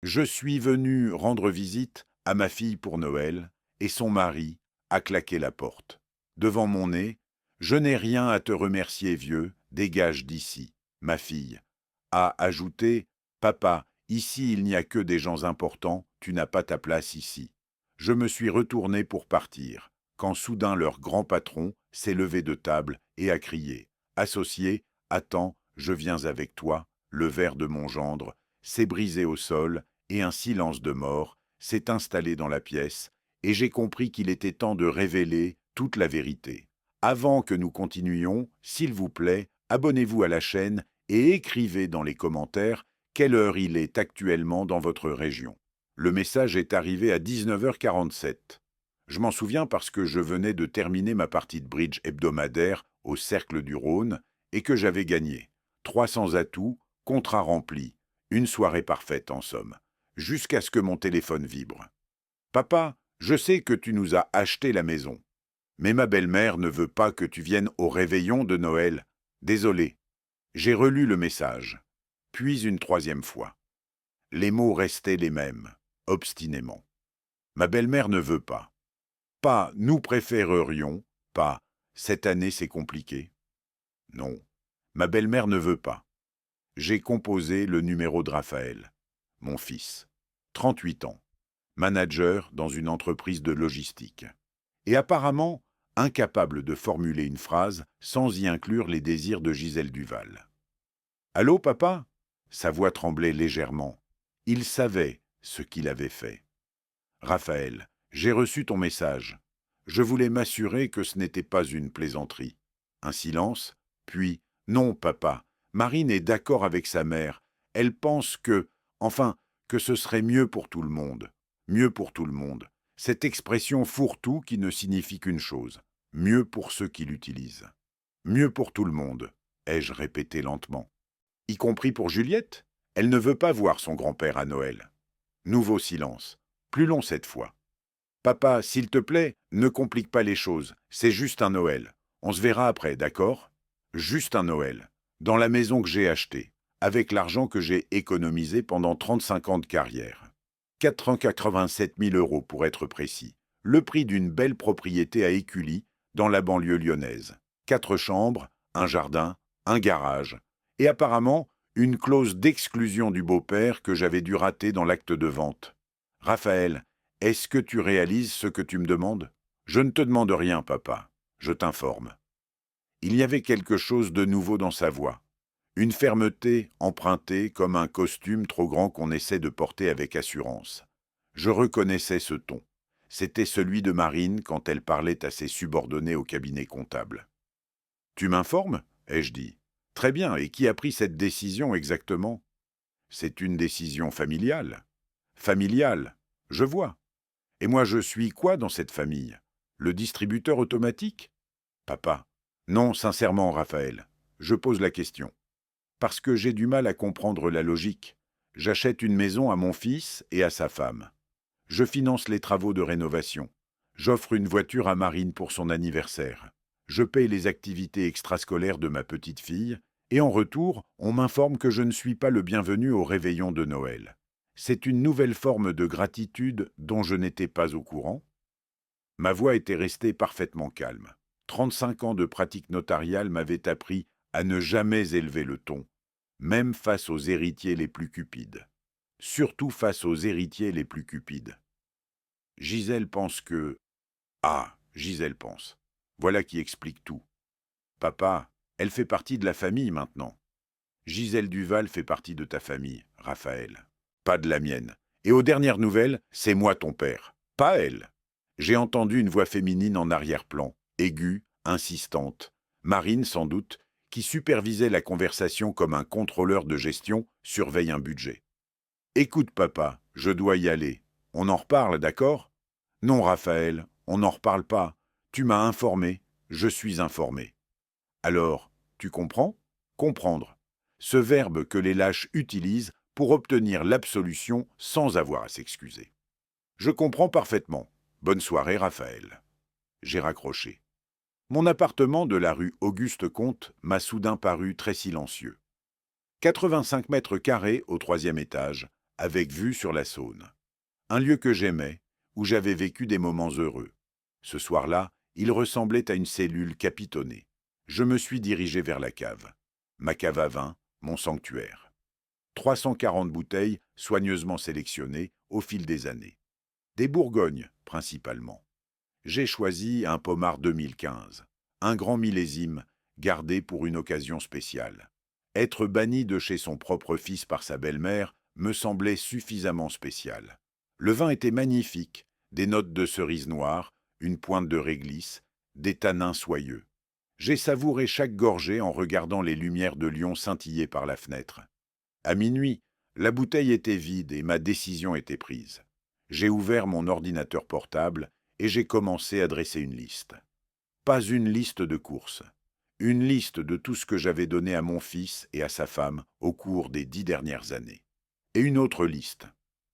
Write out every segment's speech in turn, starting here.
Je suis venu rendre visite à ma fille pour Noël, et son mari a claqué la porte. Devant mon nez, je n'ai rien à te remercier, vieux, dégage d'ici. Ma fille a ajouté, papa, ici il n'y a que des gens importants, tu n'as pas ta place ici. Je me suis retourné pour partir, quand soudain leur grand patron s'est levé de table et a crié, associé, attends, je viens avec toi, le verre de mon gendre s'est brisé au sol, et un silence de mort s'est installé dans la pièce, et j'ai compris qu'il était temps de révéler toute la vérité. Avant que nous continuions, s'il vous plaît, abonnez-vous à la chaîne et écrivez dans les commentaires quelle heure il est actuellement dans votre région. Le message est arrivé à 19h47. Je m'en souviens parce que je venais de terminer ma partie de bridge hebdomadaire au Cercle du Rhône et que j'avais gagné. 300 atouts, contrat rempli. Une soirée parfaite en somme. Jusqu'à ce que mon téléphone vibre. Papa, je sais que tu nous as acheté la maison. Mais ma belle-mère ne veut pas que tu viennes au réveillon de Noël. Désolé. J'ai relu le message. Puis une troisième fois. Les mots restaient les mêmes, obstinément. Ma belle-mère ne veut pas. Pas nous préférerions, pas cette année c'est compliqué. Non, ma belle-mère ne veut pas. J'ai composé le numéro de Raphaël, mon fils, 38 ans, manager dans une entreprise de logistique. Et apparemment, incapable de formuler une phrase sans y inclure les désirs de Gisèle Duval. Allô, papa? Sa voix tremblait légèrement. Il savait ce qu'il avait fait. Raphaël, j'ai reçu ton message. Je voulais m'assurer que ce n'était pas une plaisanterie. Un silence, puis « Non, papa, Marine est d'accord avec sa mère. Elle pense que ce serait mieux pour tout le monde. Mieux pour tout le monde. Cette expression fourre-tout qui ne signifie qu'une chose. Mieux pour ceux qui l'utilisent. Mieux pour tout le monde, ai-je répété lentement. Y compris pour Juliette? Elle ne veut pas voir son grand-père à Noël. Nouveau silence. Plus long cette fois. Papa, s'il te plaît, ne complique pas les choses. C'est juste un Noël. On se verra après, d'accord? Juste un Noël. Dans la maison que j'ai achetée. Avec l'argent que j'ai économisé pendant 35 ans de carrière. 487 000 € pour être précis. Le prix d'une belle propriété à Écully, dans la banlieue lyonnaise. 4 chambres, un jardin, un garage. Et apparemment, une clause d'exclusion du beau-père que j'avais dû rater dans l'acte de vente. Raphaël, est-ce que tu réalises ce que tu me demandes? Je ne te demande rien, papa. Je t'informe. Il y avait quelque chose de nouveau dans sa voix. Une fermeté empruntée comme un costume trop grand qu'on essaie de porter avec assurance. Je reconnaissais ce ton. C'était celui de Marine quand elle parlait à ses subordonnés au cabinet comptable. « Tu m'informes » ai-je dit. « Très bien, et qui a pris cette décision exactement ?»« C'est une décision familiale. »« Familiale, je vois. Et moi je suis quoi dans cette famille? Le distributeur automatique? » Papa. Non, sincèrement, Raphaël. Je pose la question. Parce que j'ai du mal à comprendre la logique. J'achète une maison à mon fils et à sa femme. Je finance les travaux de rénovation. J'offre une voiture à Marine pour son anniversaire. Je paye les activités extrascolaires de ma petite fille. Et en retour, on m'informe que je ne suis pas le bienvenu au réveillon de Noël. C'est une nouvelle forme de gratitude dont je n'étais pas au courant. Ma voix était restée parfaitement calme. 35 ans de pratique notariale m'avaient appris à ne jamais élever le ton, même face aux héritiers les plus cupides. Surtout face aux héritiers les plus cupides. Gisèle pense que... Ah, Gisèle pense. Voilà qui explique tout. Papa, elle fait partie de la famille maintenant. Gisèle Duval fait partie de ta famille, Raphaël. Pas de la mienne. Et aux dernières nouvelles, c'est moi ton père, pas elle. J'ai entendu une voix féminine en arrière-plan, aiguë, insistante. Marine, sans doute, qui supervisait la conversation comme un contrôleur de gestion surveille un budget. « Écoute, papa, je dois y aller. On en reparle, d'accord? » « Non, Raphaël, on n'en reparle pas. Tu m'as informé, je suis informé. » Alors, tu comprends? Comprendre. Ce verbe que les lâches utilisent pour obtenir l'absolution sans avoir à s'excuser. Je comprends parfaitement. Bonne soirée, Raphaël. J'ai raccroché. Mon appartement de la rue Auguste-Comte m'a soudain paru très silencieux. 85 mètres carrés au 3e étage, avec vue sur la Saône. Un lieu que j'aimais, où j'avais vécu des moments heureux. Ce soir-là, il ressemblait à une cellule capitonnée. Je me suis dirigé vers la cave. Ma cave à vin, mon sanctuaire. 340 bouteilles soigneusement sélectionnées au fil des années. Des Bourgognes, principalement. J'ai choisi un Pommard 2015, un grand millésime, gardé pour une occasion spéciale. Être banni de chez son propre fils par sa belle-mère me semblait suffisamment spécial. Le vin était magnifique, des notes de cerise noire, une pointe de réglisse, des tanins soyeux. J'ai savouré chaque gorgée en regardant les lumières de Lyon scintiller par la fenêtre. À minuit, la bouteille était vide et ma décision était prise. J'ai ouvert mon ordinateur portable et j'ai commencé à dresser une liste. Pas une liste de courses. Une liste de tout ce que j'avais donné à mon fils et à sa femme au cours des 10 dernières années. Et une autre liste.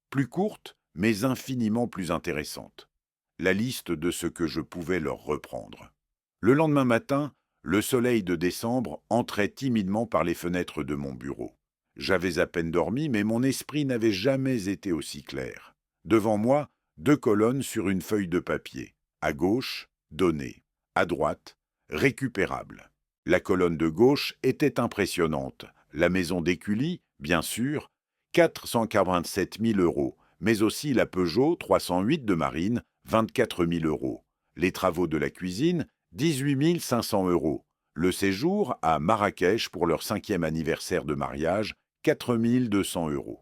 Plus courte, mais infiniment plus intéressante. La liste de ce que je pouvais leur reprendre. Le lendemain matin, le soleil de décembre entrait timidement par les fenêtres de mon bureau. J'avais à peine dormi, mais mon esprit n'avait jamais été aussi clair. Devant moi, 2 colonnes sur une feuille de papier. À gauche, données. À droite, récupérable. La colonne de gauche était impressionnante. La maison d'Écully, bien sûr, 447 000 €, mais aussi la Peugeot 308 de Marine, 24 000 €. Les travaux de la cuisine, 18 500 €. Le séjour à Marrakech pour leur 5e anniversaire de mariage, 4 200 €.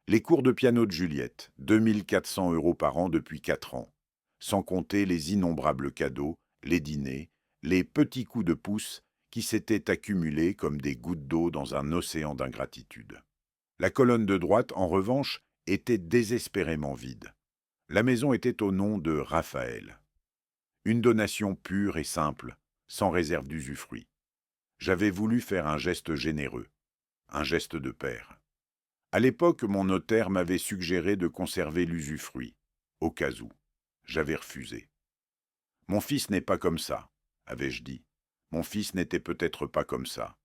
Les cours de piano de Juliette, 2 400 € par an depuis 4 ans. Sans compter les innombrables cadeaux, les dîners, les petits coups de pouce qui s'étaient accumulés comme des gouttes d'eau dans un océan d'ingratitude. La colonne de droite, en revanche, était désespérément vide. La maison était au nom de Raphaël. Une donation pure et simple, sans réserve d'usufruit. J'avais voulu faire un geste généreux, un geste de père. À l'époque, mon notaire m'avait suggéré de conserver l'usufruit, au cas où. J'avais refusé. Mon fils n'est pas comme ça, avais-je dit. Mon fils n'était peut-être pas comme ça.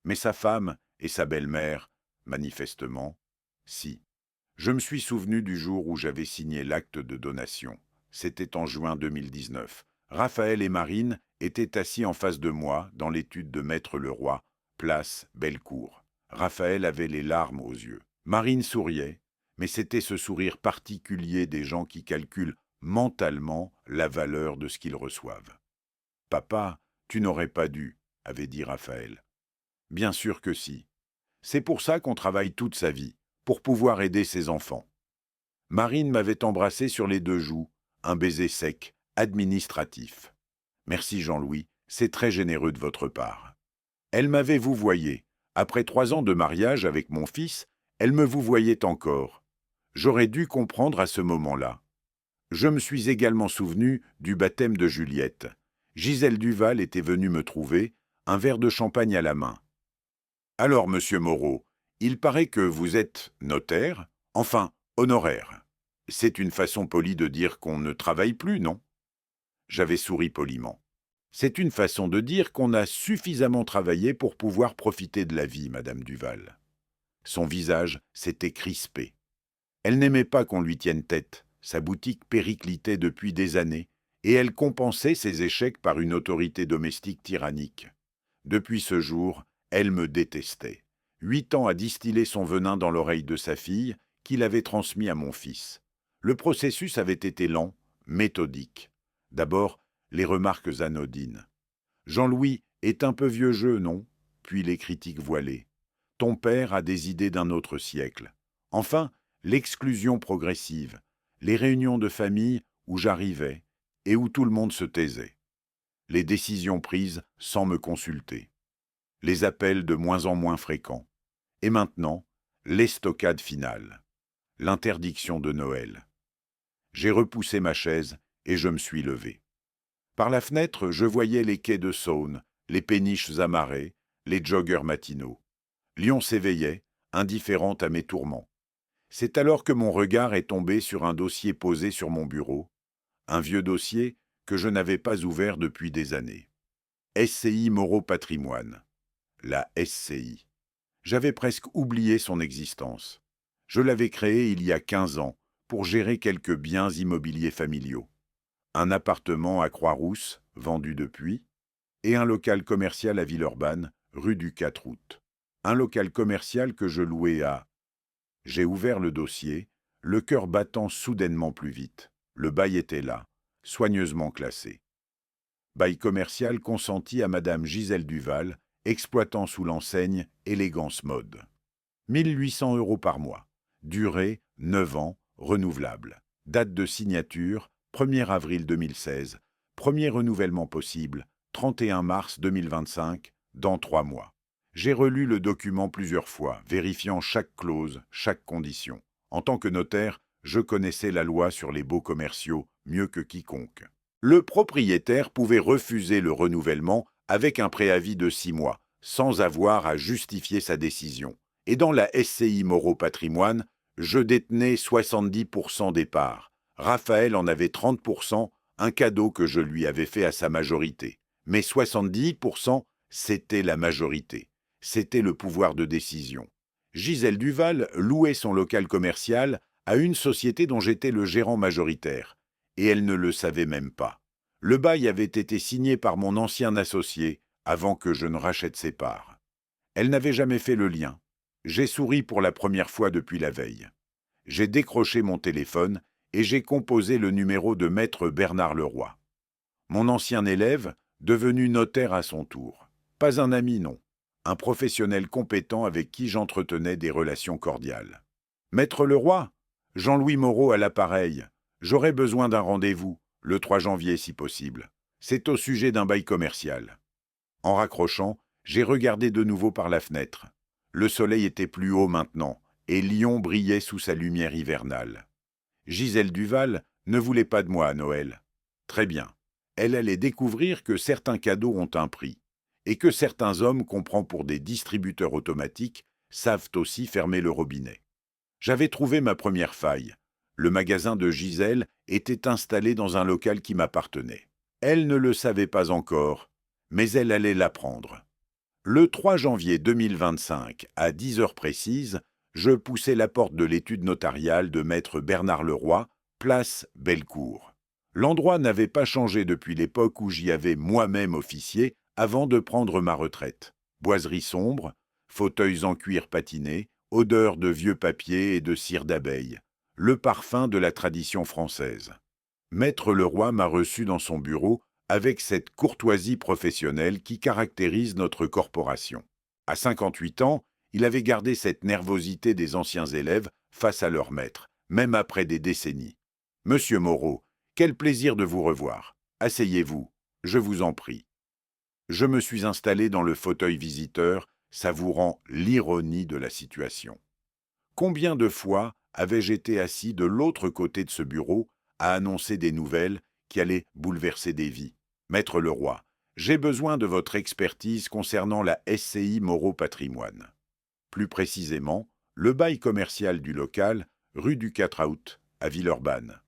Mais sa femme et sa belle-mère, manifestement, si. Je me suis souvenu du jour où j'avais signé l'acte de donation. C'était en juin 2019. Raphaël et Marine étaient assis en face de moi dans l'étude de Maître Leroy, place Bellecour. Raphaël avait les larmes aux yeux. Marine souriait, mais c'était ce sourire particulier des gens qui calculent mentalement la valeur de ce qu'ils reçoivent. « Papa, tu n'aurais pas dû », avait dit Raphaël. « Bien sûr que si. C'est pour ça qu'on travaille toute sa vie, pour pouvoir aider ses enfants. » Marine m'avait embrassé sur les 2 joues, un baiser sec, administratif. « Merci Jean-Louis, c'est très généreux de votre part. » Elle m'avait vouvoyé. Après 3 ans de mariage avec mon fils, elle me vouvoyait encore. J'aurais dû comprendre à ce moment-là. Je me suis également souvenu du baptême de Juliette. Gisèle Duval était venue me trouver, un verre de champagne à la main. « Alors, monsieur Moreau, il paraît que vous êtes notaire, enfin, honoraire. C'est une façon polie de dire qu'on ne travaille plus, non ?» J'avais souri poliment. « C'est une façon de dire qu'on a suffisamment travaillé pour pouvoir profiter de la vie, madame Duval. » Son visage s'était crispé. Elle n'aimait pas qu'on lui tienne tête. Sa boutique périclitait depuis des années, et elle compensait ses échecs par une autorité domestique tyrannique. Depuis ce jour, elle me détestait. 8 ans à distiller son venin dans l'oreille de sa fille, qu'il avait transmis à mon fils. Le processus avait été lent, méthodique. D'abord, les remarques anodines. « Jean-Louis est un peu vieux jeu, non ?» Puis les critiques voilées. « Ton père a des idées d'un autre siècle. » Enfin, l'exclusion progressive, les réunions de famille où j'arrivais et où tout le monde se taisait. Les décisions prises sans me consulter. Les appels de moins en moins fréquents. Et maintenant, l'estocade finale. L'interdiction de Noël. J'ai repoussé ma chaise et je me suis levé. Par la fenêtre, je voyais les quais de Saône, les péniches amarrées, les joggeurs matinaux. Lyon s'éveillait, indifférente à mes tourments. C'est alors que mon regard est tombé sur un dossier posé sur mon bureau, un vieux dossier que je n'avais pas ouvert depuis des années. SCI Moreau Patrimoine. La SCI. J'avais presque oublié son existence. Je l'avais créé il y a 15 ans pour gérer quelques biens immobiliers familiaux. Un appartement à Croix-Rousse, vendu depuis, et un local commercial à Villeurbanne, rue du 4 août. Un local commercial que je louais à... J'ai ouvert le dossier, le cœur battant soudainement plus vite. Le bail était là, soigneusement classé. Bail commercial consenti à Madame Gisèle Duval, exploitant sous l'enseigne Élégance Mode. 1800 € par mois. Durée 9 ans, renouvelable. Date de signature 1er avril 2016. Premier renouvellement possible 31 mars 2025, dans 3 mois. J'ai relu le document plusieurs fois, vérifiant chaque clause, chaque condition. En tant que notaire, je connaissais la loi sur les baux commerciaux mieux que quiconque. Le propriétaire pouvait refuser le renouvellement avec un préavis de 6 mois, sans avoir à justifier sa décision. Et dans la SCI Moreau Patrimoine, je détenais 70% des parts. Raphaël en avait 30%, un cadeau que je lui avais fait à sa majorité. Mais 70%, c'était la majorité. C'était le pouvoir de décision. Gisèle Duval louait son local commercial à une société dont j'étais le gérant majoritaire. Et elle ne le savait même pas. Le bail avait été signé par mon ancien associé avant que je ne rachète ses parts. Elle n'avait jamais fait le lien. J'ai souri pour la première fois depuis la veille. J'ai décroché mon téléphone et j'ai composé le numéro de maître Bernard Leroy. Mon ancien élève, devenu notaire à son tour. Pas un ami, non. Un professionnel compétent avec qui j'entretenais des relations cordiales. Maître Leroy, Jean-Louis Moreau à l'appareil. J'aurais besoin d'un rendez-vous, le 3 janvier si possible. C'est au sujet d'un bail commercial. En raccrochant, j'ai regardé de nouveau par la fenêtre. Le soleil était plus haut maintenant, et Lyon brillait sous sa lumière hivernale. Gisèle Duval ne voulait pas de moi à Noël. Très bien. Elle allait découvrir que certains cadeaux ont un prix, et que certains hommes qu'on prend pour des distributeurs automatiques savent aussi fermer le robinet. J'avais trouvé ma première faille. Le magasin de Gisèle était installé dans un local qui m'appartenait. Elle ne le savait pas encore, mais elle allait l'apprendre. Le 3 janvier 2025, à 10 heures précises, je poussai la porte de l'étude notariale de maître Bernard Leroy, place Bellecour. L'endroit n'avait pas changé depuis l'époque où j'y avais moi-même officié avant de prendre ma retraite. Boiserie sombre, fauteuils en cuir patiné, odeur de vieux papier et de cire d'abeille. Le parfum de la tradition française. Maître Leroy m'a reçu dans son bureau avec cette courtoisie professionnelle qui caractérise notre corporation. À 58 ans, il avait gardé cette nervosité des anciens élèves face à leur maître, même après des décennies. « Monsieur Moreau, quel plaisir de vous revoir. Asseyez-vous, je vous en prie. » Je me suis installé dans le fauteuil visiteur, savourant l'ironie de la situation. Combien de fois avais-je été assis de l'autre côté de ce bureau à annoncer des nouvelles qui allaient bouleverser des vies. Maître Leroy, j'ai besoin de votre expertise concernant la SCI Moreau Patrimoine. Plus précisément, le bail commercial du local, rue du 4 août, à Villeurbanne.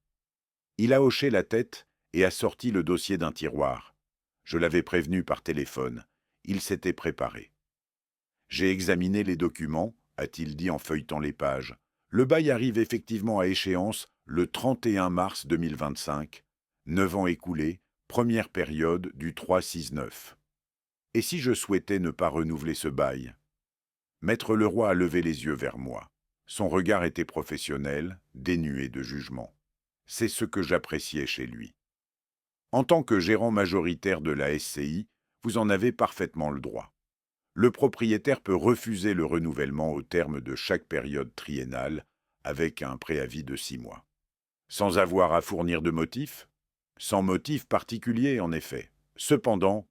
Il a hoché la tête et a sorti le dossier d'un tiroir. Je l'avais prévenu par téléphone. Il s'était préparé. J'ai examiné les documents, a-t-il dit en feuilletant les pages. Le bail arrive effectivement à échéance le 31 mars 2025. 9 ans écoulés, première période du 3-6-9. Et si je souhaitais ne pas renouveler ce bail? Maître Leroy a levé les yeux vers moi. Son regard était professionnel, dénué de jugement. C'est ce que j'appréciais chez lui. En tant que gérant majoritaire de la SCI, vous en avez parfaitement le droit. Le propriétaire peut refuser le renouvellement au terme de chaque période triennale avec un préavis de 6 mois. Sans avoir à fournir de motif? Sans motif particulier, en effet. Cependant,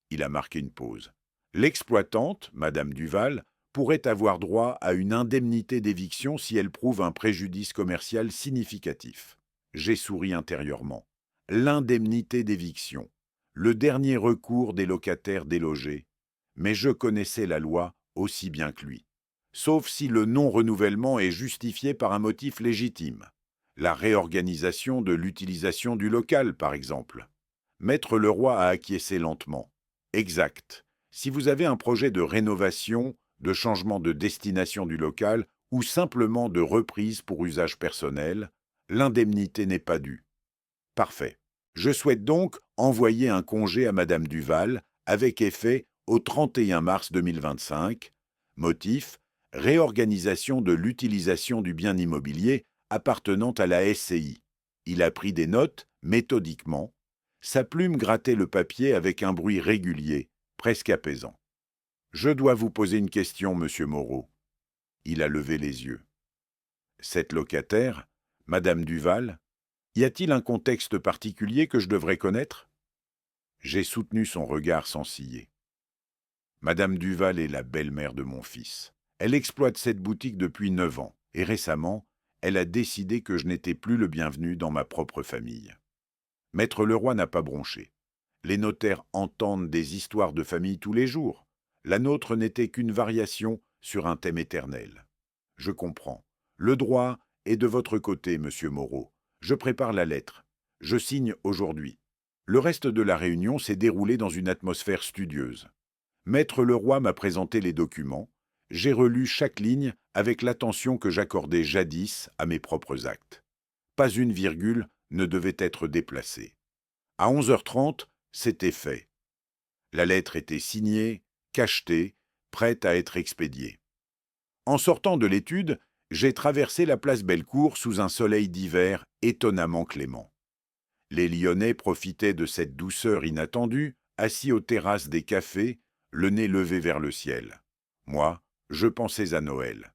il a marqué une pause. L'exploitante, Madame Duval, pourrait avoir droit à une indemnité d'éviction si elle prouve un préjudice commercial significatif. J'ai souri intérieurement. L'indemnité d'éviction, le dernier recours des locataires délogés. Mais je connaissais la loi aussi bien que lui. Sauf si le non-renouvellement est justifié par un motif légitime. La réorganisation de l'utilisation du local, par exemple. Maître Leroy a acquiescé lentement. Exact. Si vous avez un projet de rénovation, de changement de destination du local ou simplement de reprise pour usage personnel, l'indemnité n'est pas due. Parfait. Je souhaite donc envoyer un congé à Madame Duval avec effet au 31 mars 2025. Motif: réorganisation de l'utilisation du bien immobilier appartenant à la SCI. Il a pris des notes méthodiquement. Sa plume grattait le papier avec un bruit régulier, presque apaisant. Je dois vous poser une question, monsieur Moreau. Il a levé les yeux. Cette locataire, Madame Duval, y a-t-il un contexte particulier que je devrais connaître? J'ai soutenu son regard sans ciller. Madame Duval est la belle-mère de mon fils. Elle exploite cette boutique depuis 9 ans, et récemment, elle a décidé que je n'étais plus le bienvenu dans ma propre famille. Maître Leroy n'a pas bronché. Les notaires entendent des histoires de famille tous les jours. La nôtre n'était qu'une variation sur un thème éternel. Je comprends. Le droit est de votre côté, monsieur Moreau. Je prépare la lettre. Je signe aujourd'hui. Le reste de la réunion s'est déroulé dans une atmosphère studieuse. Maître Leroy m'a présenté les documents. J'ai relu chaque ligne avec l'attention que j'accordais jadis à mes propres actes. Pas une virgule ne devait être déplacée. À 11h30, c'était fait. La lettre était signée, cachetée, prête à être expédiée. En sortant de l'étude, j'ai traversé la place Bellecour sous un soleil d'hiver étonnamment clément. Les Lyonnais profitaient de cette douceur inattendue, assis aux terrasses des cafés, le nez levé vers le ciel. Moi, je pensais à Noël.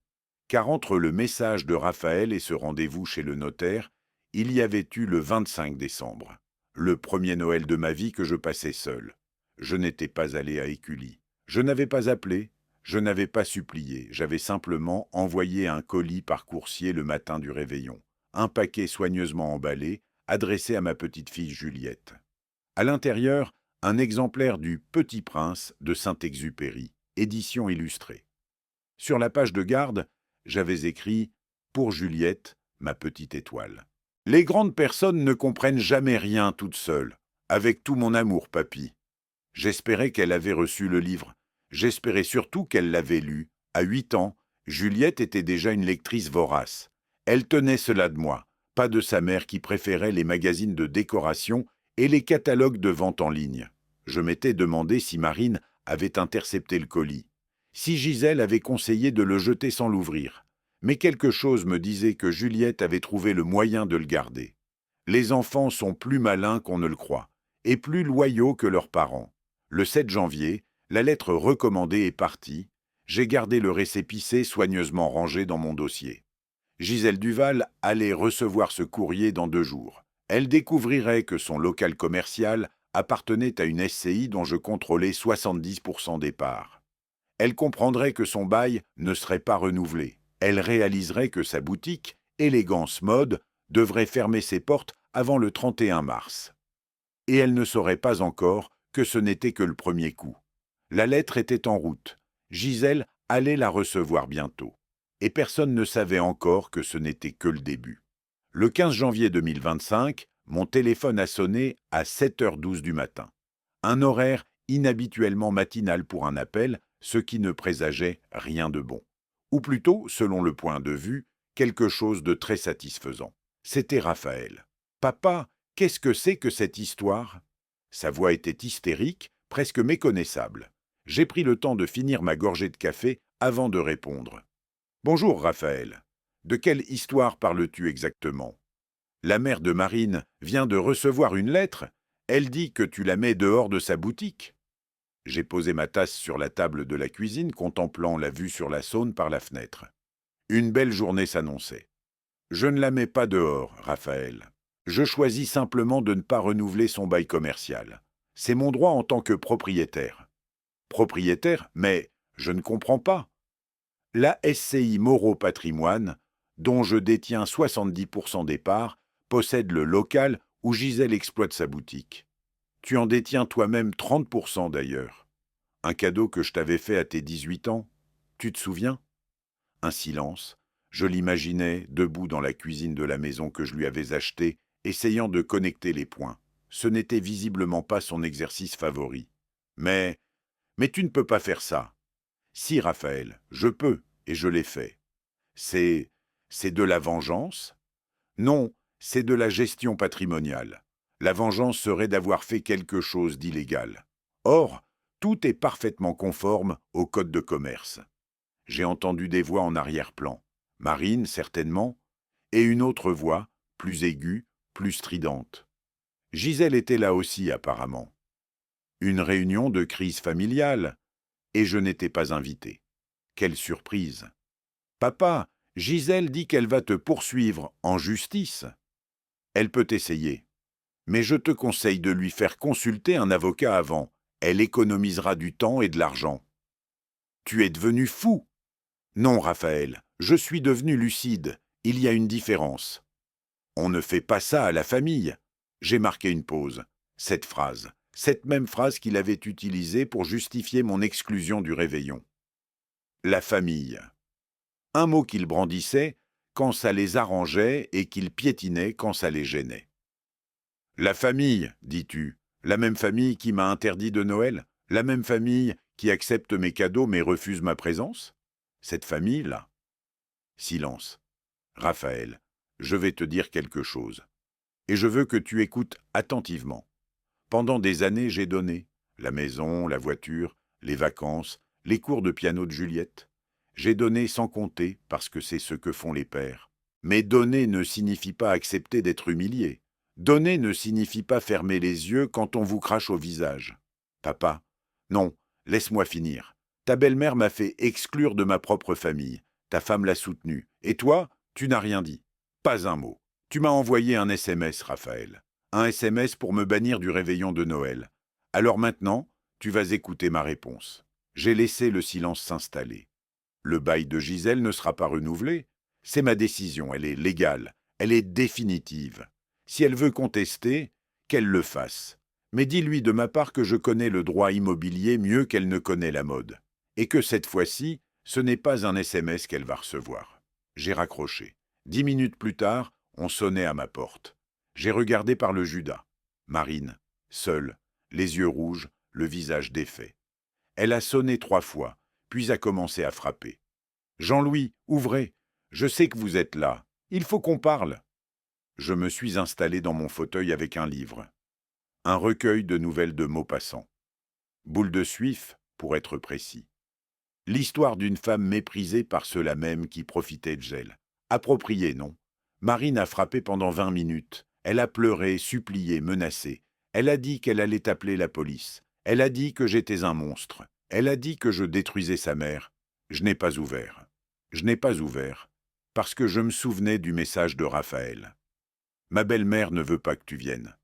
Car entre le message de Raphaël et ce rendez-vous chez le notaire, il y avait eu le 25 décembre, le premier Noël de ma vie que je passais seul. Je n'étais pas allé à Écully. Je n'avais pas appelé, je n'avais pas supplié, j'avais simplement envoyé un colis par coursier le matin du réveillon, un paquet soigneusement emballé, adressé à ma petite-fille Juliette. À l'intérieur, un exemplaire du Petit Prince de Saint-Exupéry, édition illustrée. Sur la page de garde, j'avais écrit « Pour Juliette, ma petite étoile ». Les grandes personnes ne comprennent jamais rien toutes seules. Avec tout mon amour, papy. J'espérais qu'elle avait reçu le livre. J'espérais surtout qu'elle l'avait lu. À 8 ans, Juliette était déjà une lectrice vorace. Elle tenait cela de moi, pas de sa mère qui préférait les magazines de décoration et les catalogues de vente en ligne. Je m'étais demandé si Marine avait intercepté le colis, si Gisèle avait conseillé de le jeter sans l'ouvrir. Mais quelque chose me disait que Juliette avait trouvé le moyen de le garder. Les enfants sont plus malins qu'on ne le croit, et plus loyaux que leurs parents. Le 7 janvier, la lettre recommandée est partie. J'ai gardé le récépissé soigneusement rangé dans mon dossier. Gisèle Duval allait recevoir ce courrier dans 2 jours. Elle découvrirait que son local commercial appartenait à une SCI dont je contrôlais 70% des parts. Elle comprendrait que son bail ne serait pas renouvelé. Elle réaliserait que sa boutique, Élégance Mode, devrait fermer ses portes avant le 31 mars. Et elle ne saurait pas encore que ce n'était que le premier coup. La lettre était en route. Gisèle allait la recevoir bientôt. Et personne ne savait encore que ce n'était que le début. Le 15 janvier 2025, mon téléphone a sonné à 7h12 du matin. Un horaire inhabituellement matinal pour un appel, ce qui ne présageait rien de bon. Ou plutôt, selon le point de vue, quelque chose de très satisfaisant. C'était Raphaël. « Papa, qu'est-ce que c'est que cette histoire ?» Sa voix était hystérique, presque méconnaissable. J'ai pris le temps de finir ma gorgée de café avant de répondre. « Bonjour, Raphaël. De quelle histoire parles-tu exactement ? La mère de Marine vient de recevoir une lettre. Elle dit que tu la mets dehors de sa boutique. » J'ai posé ma tasse sur la table de la cuisine, contemplant la vue sur la Saône par la fenêtre. Une belle journée s'annonçait. Je ne la mets pas dehors, Raphaël. Je choisis simplement de ne pas renouveler son bail commercial. C'est mon droit en tant que propriétaire. Propriétaire, mais je ne comprends pas. La SCI Moreau Patrimoine, dont je détiens 70% des parts, possède le local où Gisèle exploite sa boutique. Tu en détiens toi-même 30% d'ailleurs. Un cadeau que je t'avais fait à tes 18 ans. Tu te souviens ? Un silence. Je l'imaginais debout dans la cuisine de la maison que je lui avais achetée, essayant de connecter les points. Ce n'était visiblement pas son exercice favori. Mais tu ne peux pas faire ça. Si, Raphaël, je peux, et je l'ai fait. C'est de la vengeance? Non, c'est de la gestion patrimoniale. La vengeance serait d'avoir fait quelque chose d'illégal. Or, tout est parfaitement conforme au code de commerce. J'ai entendu des voix en arrière-plan, Marine certainement, et une autre voix, plus aiguë, plus stridente. Gisèle était là aussi apparemment. Une réunion de crise familiale, et je n'étais pas invité. Quelle surprise! Papa, Gisèle dit qu'elle va te poursuivre en justice. Elle peut essayer, mais je te conseille de lui faire consulter un avocat avant. Elle économisera du temps et de l'argent. Tu es devenu fou! Non, Raphaël, je suis devenu lucide. Il y a une différence. On ne fait pas ça à la famille. J'ai marqué une pause. Cette même phrase qu'il avait utilisée pour justifier mon exclusion du réveillon. La famille. Un mot qu'il brandissait quand ça les arrangeait et qu'il piétinait quand ça les gênait. La famille, dis-tu, la même famille qui m'a interdit de Noël, la même famille qui accepte mes cadeaux mais refuse ma présence? Cette famille-là. Silence. Raphaël, je vais te dire quelque chose. Et je veux que tu écoutes attentivement. Pendant des années, j'ai donné la maison, la voiture, les vacances, les cours de piano de Juliette. J'ai donné sans compter parce que c'est ce que font les pères. Mais donner ne signifie pas accepter d'être humilié. Donner ne signifie pas fermer les yeux quand on vous crache au visage. Papa, non, laisse-moi finir. Ta belle-mère m'a fait exclure de ma propre famille. Ta femme l'a soutenue. Et toi, tu n'as rien dit. Pas un mot. Tu m'as envoyé un SMS, Raphaël. Un SMS pour me bannir du réveillon de Noël. Alors maintenant, tu vas écouter ma réponse. J'ai laissé le silence s'installer. Le bail de Gisèle ne sera pas renouvelé. C'est ma décision, elle est légale, elle est définitive. Si elle veut contester, qu'elle le fasse. Mais dis-lui de ma part que je connais le droit immobilier mieux qu'elle ne connaît la mode. Et que cette fois-ci, ce n'est pas un SMS qu'elle va recevoir. J'ai raccroché. 10 minutes plus tard, on sonnait à ma porte. J'ai regardé par le Judas. Marine, seule, les yeux rouges, le visage défait. Elle a sonné 3 fois, puis a commencé à frapper. « Jean-Louis, ouvrez! Je sais que vous êtes là. Il faut qu'on parle. » Je me suis installé dans mon fauteuil avec un livre. Un recueil de nouvelles de Maupassant. Boule de Suif, pour être précis. L'histoire d'une femme méprisée par ceux-là même qui profitaient de elle. Appropriée, non? Marine a frappé pendant 20 minutes. Elle a pleuré, supplié, menacé. Elle a dit qu'elle allait appeler la police. Elle a dit que j'étais un monstre. Elle a dit que je détruisais sa mère. Je n'ai pas ouvert. Je n'ai pas ouvert, parce que je me souvenais du message de Raphaël. Ma belle-mère ne veut pas que tu viennes.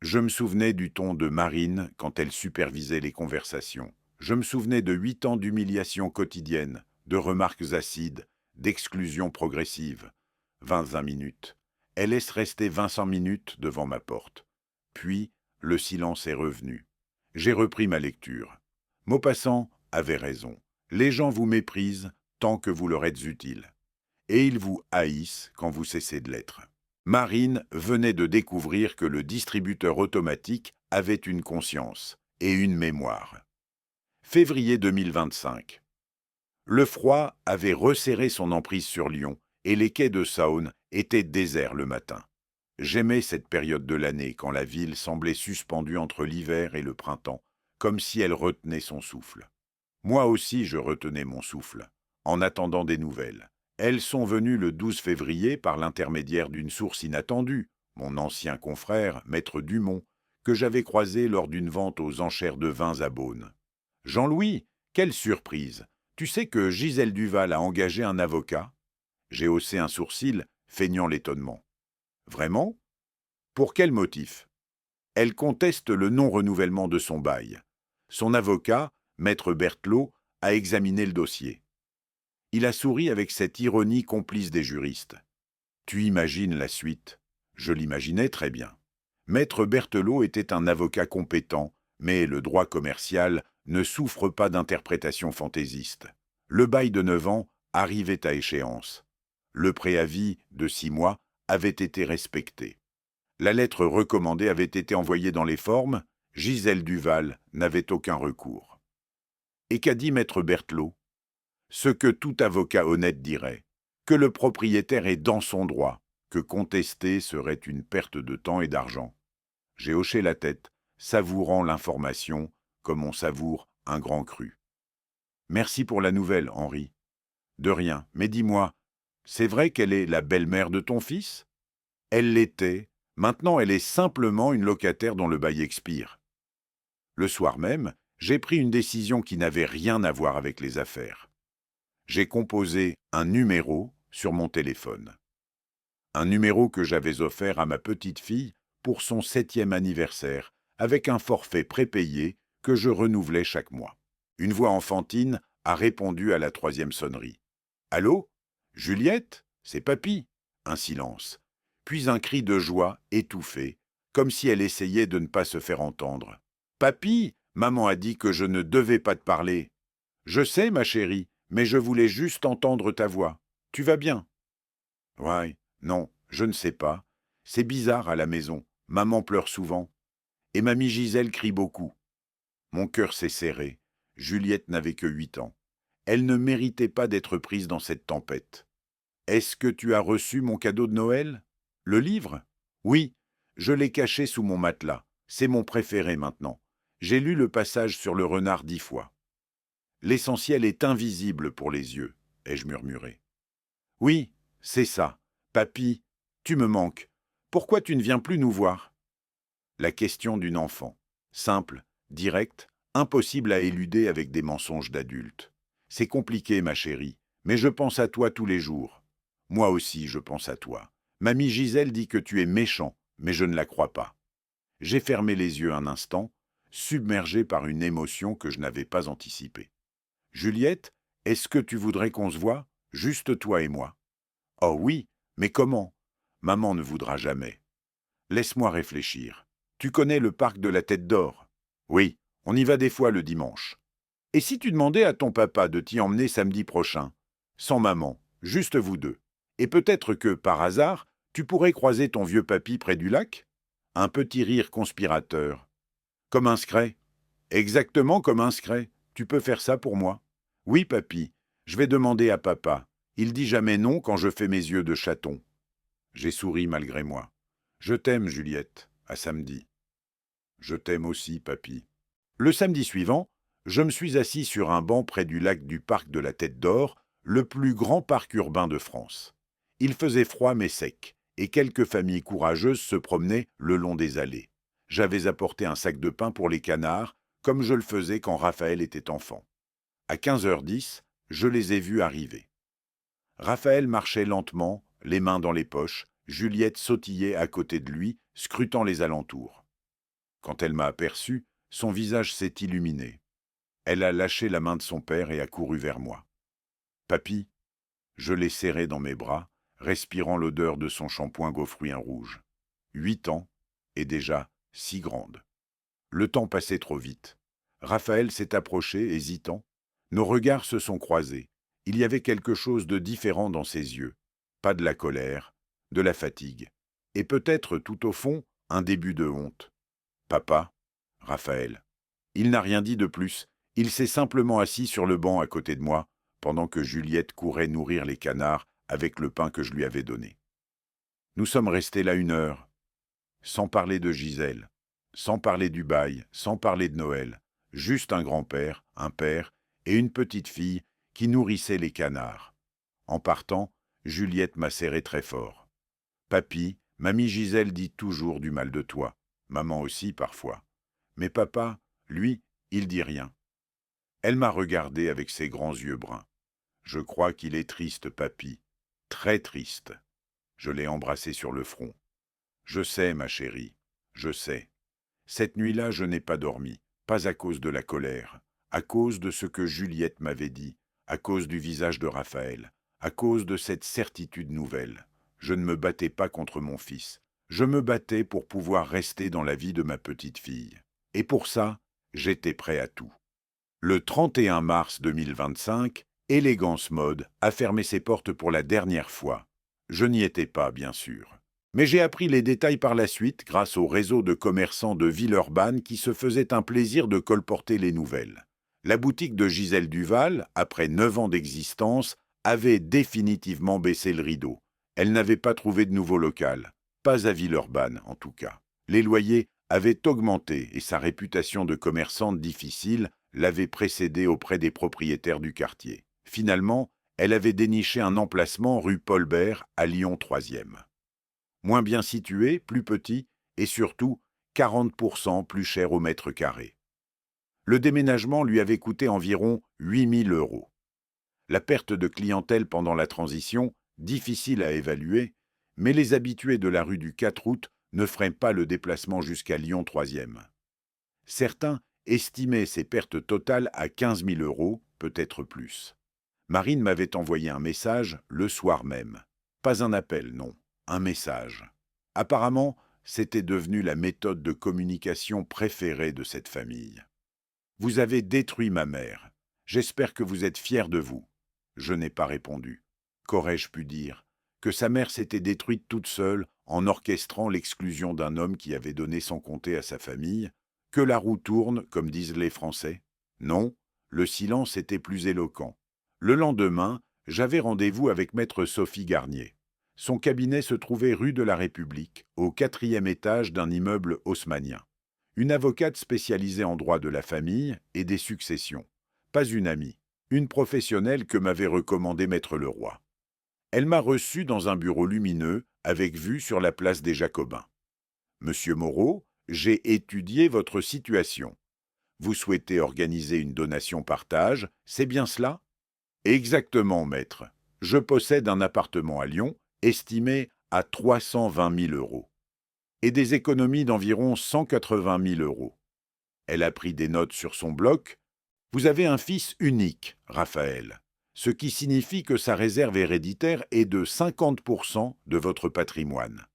Je me souvenais du ton de Marine quand elle supervisait les conversations. Je me souvenais de 8 ans d'humiliation quotidienne, de remarques acides, d'exclusion progressive. 25 minutes. Elle laisse rester 25 minutes devant ma porte. Puis, le silence est revenu. J'ai repris ma lecture. Maupassant avait raison. Les gens vous méprisent tant que vous leur êtes utile. Et ils vous haïssent quand vous cessez de l'être. Marine venait de découvrir que le distributeur automatique avait une conscience et une mémoire. Février 2025. Le froid avait resserré son emprise sur Lyon et les quais de Saône étaient déserts le matin. J'aimais cette période de l'année quand la ville semblait suspendue entre l'hiver et le printemps, comme si elle retenait son souffle. Moi aussi je retenais mon souffle, en attendant des nouvelles. Elles sont venues le 12 février par l'intermédiaire d'une source inattendue, mon ancien confrère, maître Dumont, que j'avais croisé lors d'une vente aux enchères de vins à Beaune. « Jean-Louis, quelle surprise! Tu sais que Gisèle Duval a engagé un avocat ?» J'ai haussé un sourcil, feignant l'étonnement. « Vraiment? Pour quel motif? » Elle conteste le non-renouvellement de son bail. Son avocat, maître Berthelot, a examiné le dossier. Il a souri avec cette ironie complice des juristes. Tu imagines la suite? Je l'imaginais très bien. Maître Berthelot était un avocat compétent, mais le droit commercial ne souffre pas d'interprétations fantaisistes. Le bail de 9 ans arrivait à échéance. Le préavis de 6 mois avait été respecté. La lettre recommandée avait été envoyée dans les formes. Gisèle Duval n'avait aucun recours. Et qu'a dit maître Berthelot? Ce que tout avocat honnête dirait, que le propriétaire est dans son droit, que contester serait une perte de temps et d'argent. J'ai hoché la tête, savourant l'information comme on savoure un grand cru. Merci pour la nouvelle, Henri. De rien, mais dis-moi, c'est vrai qu'elle est la belle-mère de ton fils? Elle l'était, maintenant elle est simplement une locataire dont le bail expire. Le soir même, j'ai pris une décision qui n'avait rien à voir avec les affaires. J'ai composé un numéro sur mon téléphone. Un numéro que j'avais offert à ma petite fille pour son 7e anniversaire, avec un forfait prépayé que je renouvelais chaque mois. Une voix enfantine a répondu à la 3e sonnerie. « Allô? Juliette? C'est papy ?» Un silence. Puis un cri de joie étouffé, comme si elle essayait de ne pas se faire entendre. « Papy, maman a dit que je ne devais pas te parler. »« Je sais, ma chérie, mais je voulais juste entendre ta voix. Tu vas bien? »« Ouais, non, je ne sais pas. C'est bizarre à la maison. Maman pleure souvent. Et mamie Gisèle crie beaucoup. » Mon cœur s'est serré. Juliette n'avait que 8 ans. Elle ne méritait pas d'être prise dans cette tempête. « Est-ce que tu as reçu mon cadeau de Noël? Le livre? » Oui, je l'ai caché sous mon matelas. C'est mon préféré maintenant. J'ai lu le passage sur le renard 10 fois. « L'essentiel est invisible pour les yeux, » ai-je murmuré. « Oui, c'est ça. Papy, tu me manques. Pourquoi tu ne viens plus nous voir ?» La question d'une enfant. Simple, directe, impossible à éluder avec des mensonges d'adulte. C'est compliqué, ma chérie, mais je pense à toi tous les jours. Moi aussi, je pense à toi. Mamie Gisèle dit que tu es méchant, mais je ne la crois pas. J'ai fermé les yeux un instant, submergé par une émotion que je n'avais pas anticipée. Juliette, est-ce que tu voudrais qu'on se voie, juste toi et moi? Oh oui, mais comment? Maman ne voudra jamais. Laisse-moi réfléchir. Tu connais le parc de la Tête d'Or? Oui, on y va des fois le dimanche. Et si tu demandais à ton papa de t'y emmener samedi prochain? Sans maman, juste vous deux. Et peut-être que, par hasard, tu pourrais croiser ton vieux papy près du lac? Un petit rire conspirateur. Comme un scray? Exactement comme un scray. Tu peux faire ça pour moi? Oui, papy. Je vais demander à papa. Il dit jamais non quand je fais mes yeux de chaton. J'ai souri malgré moi. Je t'aime, Juliette. À samedi. Je t'aime aussi, papy. Le samedi suivant, je me suis assis sur un banc près du lac du parc de la Tête d'Or, le plus grand parc urbain de France. Il faisait froid mais sec, et quelques familles courageuses se promenaient le long des allées. J'avais apporté un sac de pain pour les canards, comme je le faisais quand Raphaël était enfant. À 15h10, je les ai vus arriver. Raphaël marchait lentement, les mains dans les poches. Juliette sautillait à côté de lui, scrutant les alentours. Quand elle m'a aperçu, son visage s'est illuminé. Elle a lâché la main de son père et a couru vers moi. « Papy !» Je l'ai serré dans mes bras, respirant l'odeur de son shampoing gaufruin rouge. 8 ans, et déjà si grande. Le temps passait trop vite. Raphaël s'est approché, hésitant. Nos regards se sont croisés. Il y avait quelque chose de différent dans ses yeux. Pas de la colère, de la fatigue. Et peut-être, tout au fond, un début de honte. « Papa ?» Raphaël. Il n'a rien dit de plus. Il s'est simplement assis sur le banc à côté de moi, pendant que Juliette courait nourrir les canards avec le pain que je lui avais donné. Nous sommes restés là 1 heure, sans parler de Gisèle, sans parler du bail, sans parler de Noël, juste un grand-père, un père et une petite fille qui nourrissaient les canards. En partant, Juliette m'a serré très fort. « Papy, mamie Gisèle dit toujours du mal de toi, maman aussi parfois. Mais papa, lui, il dit rien. » Elle m'a regardé avec ses grands yeux bruns. « Je crois qu'il est triste, papy, très triste. » Je l'ai embrassé sur le front. « Je sais, ma chérie, je sais. Cette nuit-là, je n'ai pas dormi, pas à cause de la colère, à cause de ce que Juliette m'avait dit, à cause du visage de Raphaël, à cause de cette certitude nouvelle. Je ne me battais pas contre mon fils. Je me battais pour pouvoir rester dans la vie de ma petite fille. Et pour ça, j'étais prêt à tout. Le 31 mars 2025, Élégance Mode a fermé ses portes pour la dernière fois. Je n'y étais pas, bien sûr. Mais j'ai appris les détails par la suite grâce au réseau de commerçants de Villeurbanne qui se faisaient un plaisir de colporter les nouvelles. La boutique de Gisèle Duval, après 9 ans d'existence, avait définitivement baissé le rideau. Elle n'avait pas trouvé de nouveau local, pas à Villeurbanne en tout cas. Les loyers avaient augmenté et sa réputation de commerçante difficile l'avait précédée auprès des propriétaires du quartier. Finalement, elle avait déniché un emplacement rue Paul Bert à Lyon 3e. Moins bien situé, plus petit et surtout 40% plus cher au mètre carré. Le déménagement lui avait coûté environ 8 000 €. La perte de clientèle pendant la transition, difficile à évaluer, mais les habitués de la rue du 4 août ne feraient pas le déplacement jusqu'à Lyon 3e. Certains estimaient ces pertes totales à 15 000 €, peut-être plus. Marine m'avait envoyé un message le soir même. Pas un appel, non, un message. Apparemment, c'était devenu la méthode de communication préférée de cette famille. « Vous avez détruit ma mère. J'espère que vous êtes fier de vous. » Je n'ai pas répondu. Qu'aurais-je pu dire? Que sa mère s'était détruite toute seule en orchestrant l'exclusion d'un homme qui avait donné son comté à sa famille? Que la roue tourne, comme disent les Français? Non, le silence était plus éloquent. Le lendemain, j'avais rendez-vous avec maître Sophie Garnier. Son cabinet se trouvait rue de la République, au 4e étage d'un immeuble haussmannien. Une avocate spécialisée en droit de la famille et des successions. Pas une amie, une professionnelle que m'avait recommandé maître Leroy. Elle m'a reçu dans un bureau lumineux avec vue sur la place des Jacobins. « Monsieur Moreau, j'ai étudié votre situation. Vous souhaitez organiser une donation-partage, c'est bien cela ?» « Exactement, maître. Je possède un appartement à Lyon, estimé à 320 000 € et des économies d'environ 180 000 €. Elle a pris des notes sur son bloc. « Vous avez un fils unique, Raphaël, ce qui signifie que sa réserve héréditaire est de 50% de votre patrimoine.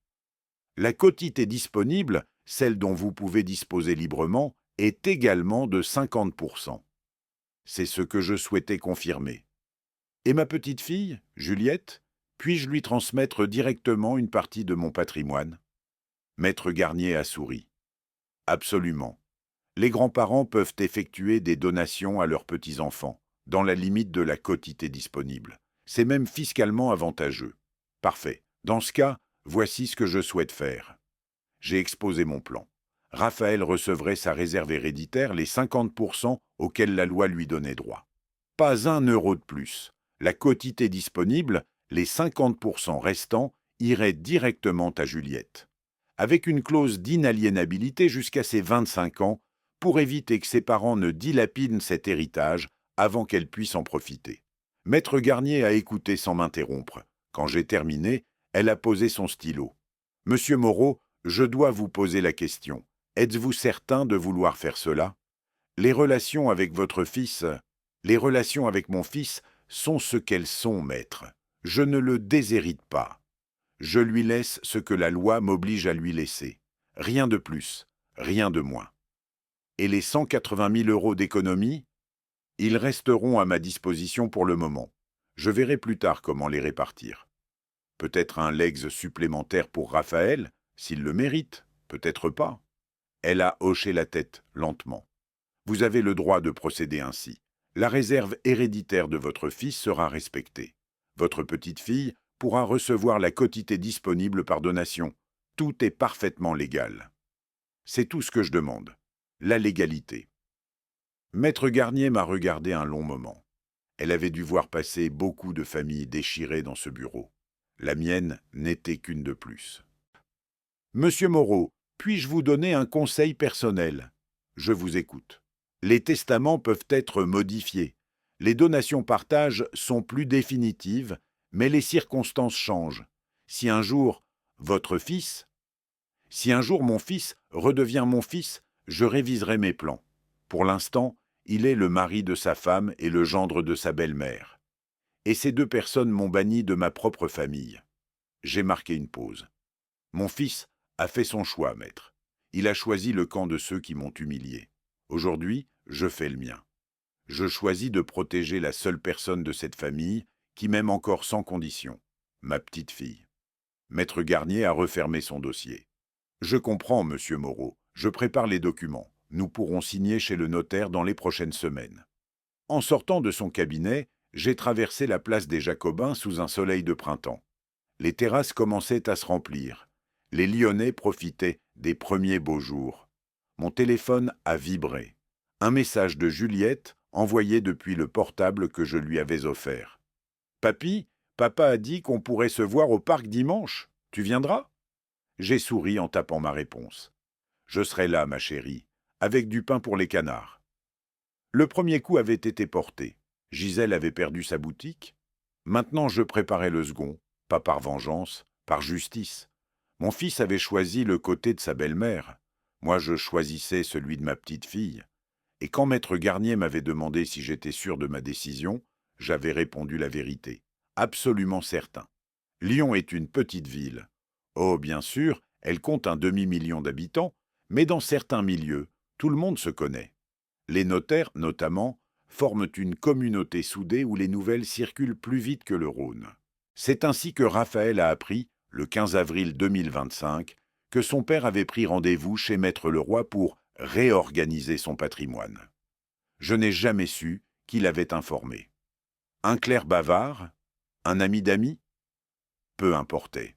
La quotité disponible, celle dont vous pouvez disposer librement, est également de 50%. C'est ce que je souhaitais confirmer. Et ma petite fille, Juliette, puis-je lui transmettre directement une partie de mon patrimoine ?» Maître Garnier a souri. « Absolument. Les grands-parents peuvent effectuer des donations à leurs petits-enfants, dans la limite de la quotité disponible. C'est même fiscalement avantageux. Parfait. Dans ce cas, voici ce que je souhaite faire. » J'ai exposé mon plan. Raphaël recevrait sa réserve héréditaire, les 50% auxquels la loi lui donnait droit. Pas un euro de plus. La quotité disponible, les 50% restants, iraient directement à Juliette, avec une clause d'inaliénabilité jusqu'à ses 25 ans, pour éviter que ses parents ne dilapident cet héritage avant qu'elle puisse en profiter. Maître Garnier a écouté sans m'interrompre. Quand j'ai terminé, elle a posé son stylo. « Monsieur Moreau, je dois vous poser la question. Êtes-vous certain de vouloir faire cela? Les relations avec votre fils, les relations avec mon fils sont ce qu'elles sont, maître. Je ne le déshérite pas. Je lui laisse ce que la loi m'oblige à lui laisser. Rien de plus, rien de moins. Et les 180 000 € d'économie? Ils resteront à ma disposition pour le moment. Je verrai plus tard comment les répartir. Peut-être un legs supplémentaire pour Raphaël, s'il le mérite, peut-être pas. » Elle a hoché la tête lentement. « Vous avez le droit de procéder ainsi. La réserve héréditaire de votre fils sera respectée. Votre petite-fille pourra recevoir la quotité disponible par donation. Tout est parfaitement légal. C'est tout ce que je demande. La légalité. » Maître Garnier m'a regardé un long moment. Elle avait dû voir passer beaucoup de familles déchirées dans ce bureau. La mienne n'était qu'une de plus. « Monsieur Moreau, puis-je vous donner un conseil personnel? Je vous écoute. Les testaments peuvent être modifiés. Les donations-partages sont plus définitives, mais les circonstances changent. Si un jour, si un jour mon fils redevient mon fils, je réviserai mes plans. Pour l'instant, il est le mari de sa femme et le gendre de sa belle-mère. Et ces deux personnes m'ont banni de ma propre famille. » J'ai marqué une pause. « Mon fils a fait son choix, maître. Il a choisi le camp de ceux qui m'ont humilié. Aujourd'hui, je fais le mien. Je choisis de protéger la seule personne de cette famille qui m'aime encore sans condition, ma petite fille. » Maître Garnier a refermé son dossier. « Je comprends, monsieur Moreau. Je prépare les documents. Nous pourrons signer chez le notaire dans les prochaines semaines. » En sortant de son cabinet, J'ai traversé la place des Jacobins sous un soleil de printemps. Les terrasses commençaient à se remplir. Les Lyonnais profitaient des premiers beaux jours. Mon téléphone a vibré. Un message de Juliette envoyé depuis le portable que je lui avais offert. « Papy, papa a dit qu'on pourrait se voir au parc dimanche. Tu viendras ?» J'ai souri en tapant ma réponse. « Je serai là, ma chérie, avec du pain pour les canards. » Le premier coup avait été porté. Gisèle avait perdu sa boutique. Maintenant, je préparais le second, pas par vengeance, par justice. Mon fils avait choisi le côté de sa belle-mère. Moi, je choisissais celui de ma petite fille. Et quand maître Garnier m'avait demandé si j'étais sûr de ma décision, j'avais répondu la vérité. Absolument certain. Lyon est une petite ville. Oh, bien sûr, elle compte un demi-million d'habitants, mais dans certains milieux, tout le monde se connaît. Les notaires, notamment, forment une communauté soudée où les nouvelles circulent plus vite que le Rhône. C'est ainsi que Raphaël a appris, le 15 avril 2025, que son père avait pris rendez-vous chez Maître Leroy pour réorganiser son patrimoine. Je n'ai jamais su qu'il avait informé. Un clerc bavard? Un ami d'amis? Peu importait.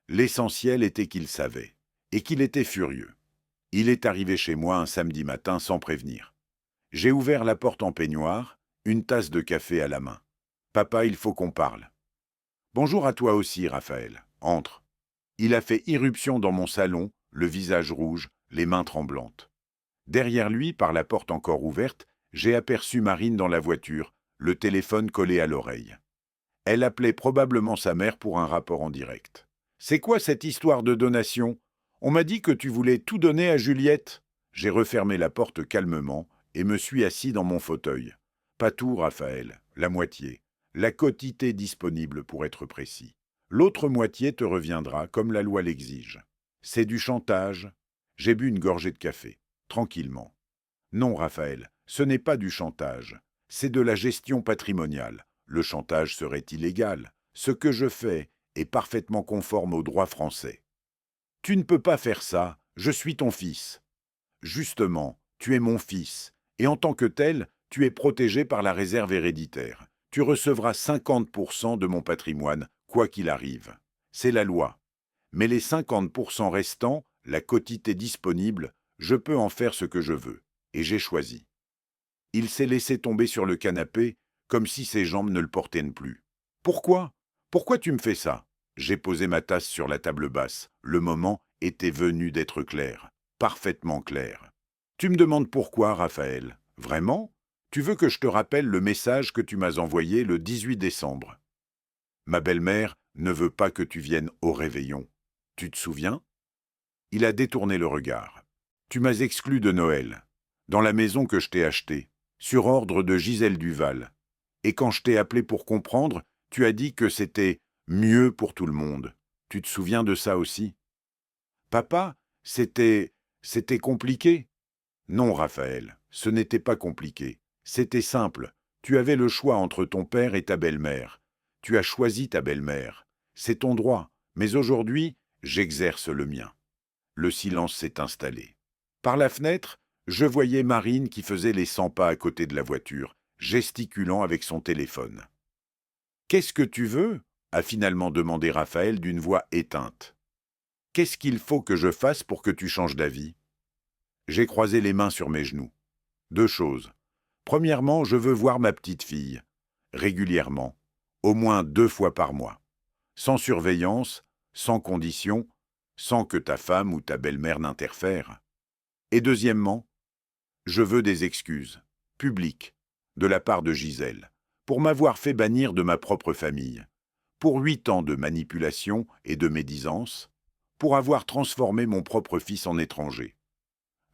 L'essentiel était qu'il savait, et qu'il était furieux. Il est arrivé chez moi un samedi matin sans prévenir. J'ai ouvert la porte en peignoir, une tasse de café à la main. « Papa, il faut qu'on parle. »« Bonjour à toi aussi, Raphaël. Entre. » Il a fait irruption dans mon salon, le visage rouge, les mains tremblantes. Derrière lui, par la porte encore ouverte, j'ai aperçu Marine dans la voiture, le téléphone collé à l'oreille. Elle appelait probablement sa mère pour un rapport en direct. « C'est quoi cette histoire de donation? On m'a dit que tu voulais tout donner à Juliette. » J'ai refermé la porte calmement et me suis assis dans mon fauteuil. Pas tout, Raphaël, la moitié. La quotité disponible pour être précis. L'autre moitié te reviendra comme la loi l'exige. C'est du chantage. J'ai bu une gorgée de café, tranquillement. Non, Raphaël, ce n'est pas du chantage. C'est de la gestion patrimoniale. Le chantage serait illégal. Ce que je fais est parfaitement conforme au droit français. Tu ne peux pas faire ça, je suis ton fils. Justement, tu es mon fils. Et en tant que tel, tu es protégé par la réserve héréditaire. Tu recevras 50% de mon patrimoine, quoi qu'il arrive. C'est la loi. Mais les 50% restants, la quotité disponible, je peux en faire ce que je veux. Et j'ai choisi. Il s'est laissé tomber sur le canapé, comme si ses jambes ne le portaient plus. Pourquoi? Pourquoi tu me fais ça? J'ai posé ma tasse sur la table basse. Le moment était venu d'être clair. Parfaitement clair. Tu me demandes pourquoi, Raphaël? Vraiment? Tu veux que je te rappelle le message que tu m'as envoyé le 18 décembre? Ma belle-mère ne veut pas que tu viennes au réveillon. Tu te souviens? Il a détourné le regard. Tu m'as exclu de Noël, dans la maison que je t'ai achetée, sur ordre de Gisèle Duval. Et quand je t'ai appelé pour comprendre, tu as dit que c'était mieux pour tout le monde. Tu te souviens de ça aussi? Papa, c'était compliqué. Non, Raphaël, ce n'était pas compliqué. C'était simple. Tu avais le choix entre ton père et ta belle-mère. Tu as choisi ta belle-mère. C'est ton droit. Mais aujourd'hui, j'exerce le mien. Le silence s'est installé. Par la fenêtre, je voyais Marine qui faisait les 100 pas à côté de la voiture, gesticulant avec son téléphone. « Qu'est-ce que tu veux ?» a finalement demandé Raphaël d'une voix éteinte. « Qu'est-ce qu'il faut que je fasse pour que tu changes d'avis ?» J'ai croisé les mains sur mes genoux. Deux choses. Premièrement, je veux voir ma petite fille, régulièrement, au moins 2 fois par mois, sans surveillance, sans condition, sans que ta femme ou ta belle-mère n'interfèrent. Et deuxièmement, je veux des excuses, publiques, de la part de Gisèle, pour m'avoir fait bannir de ma propre famille, pour 8 ans de manipulation et de médisance, pour avoir transformé mon propre fils en étranger.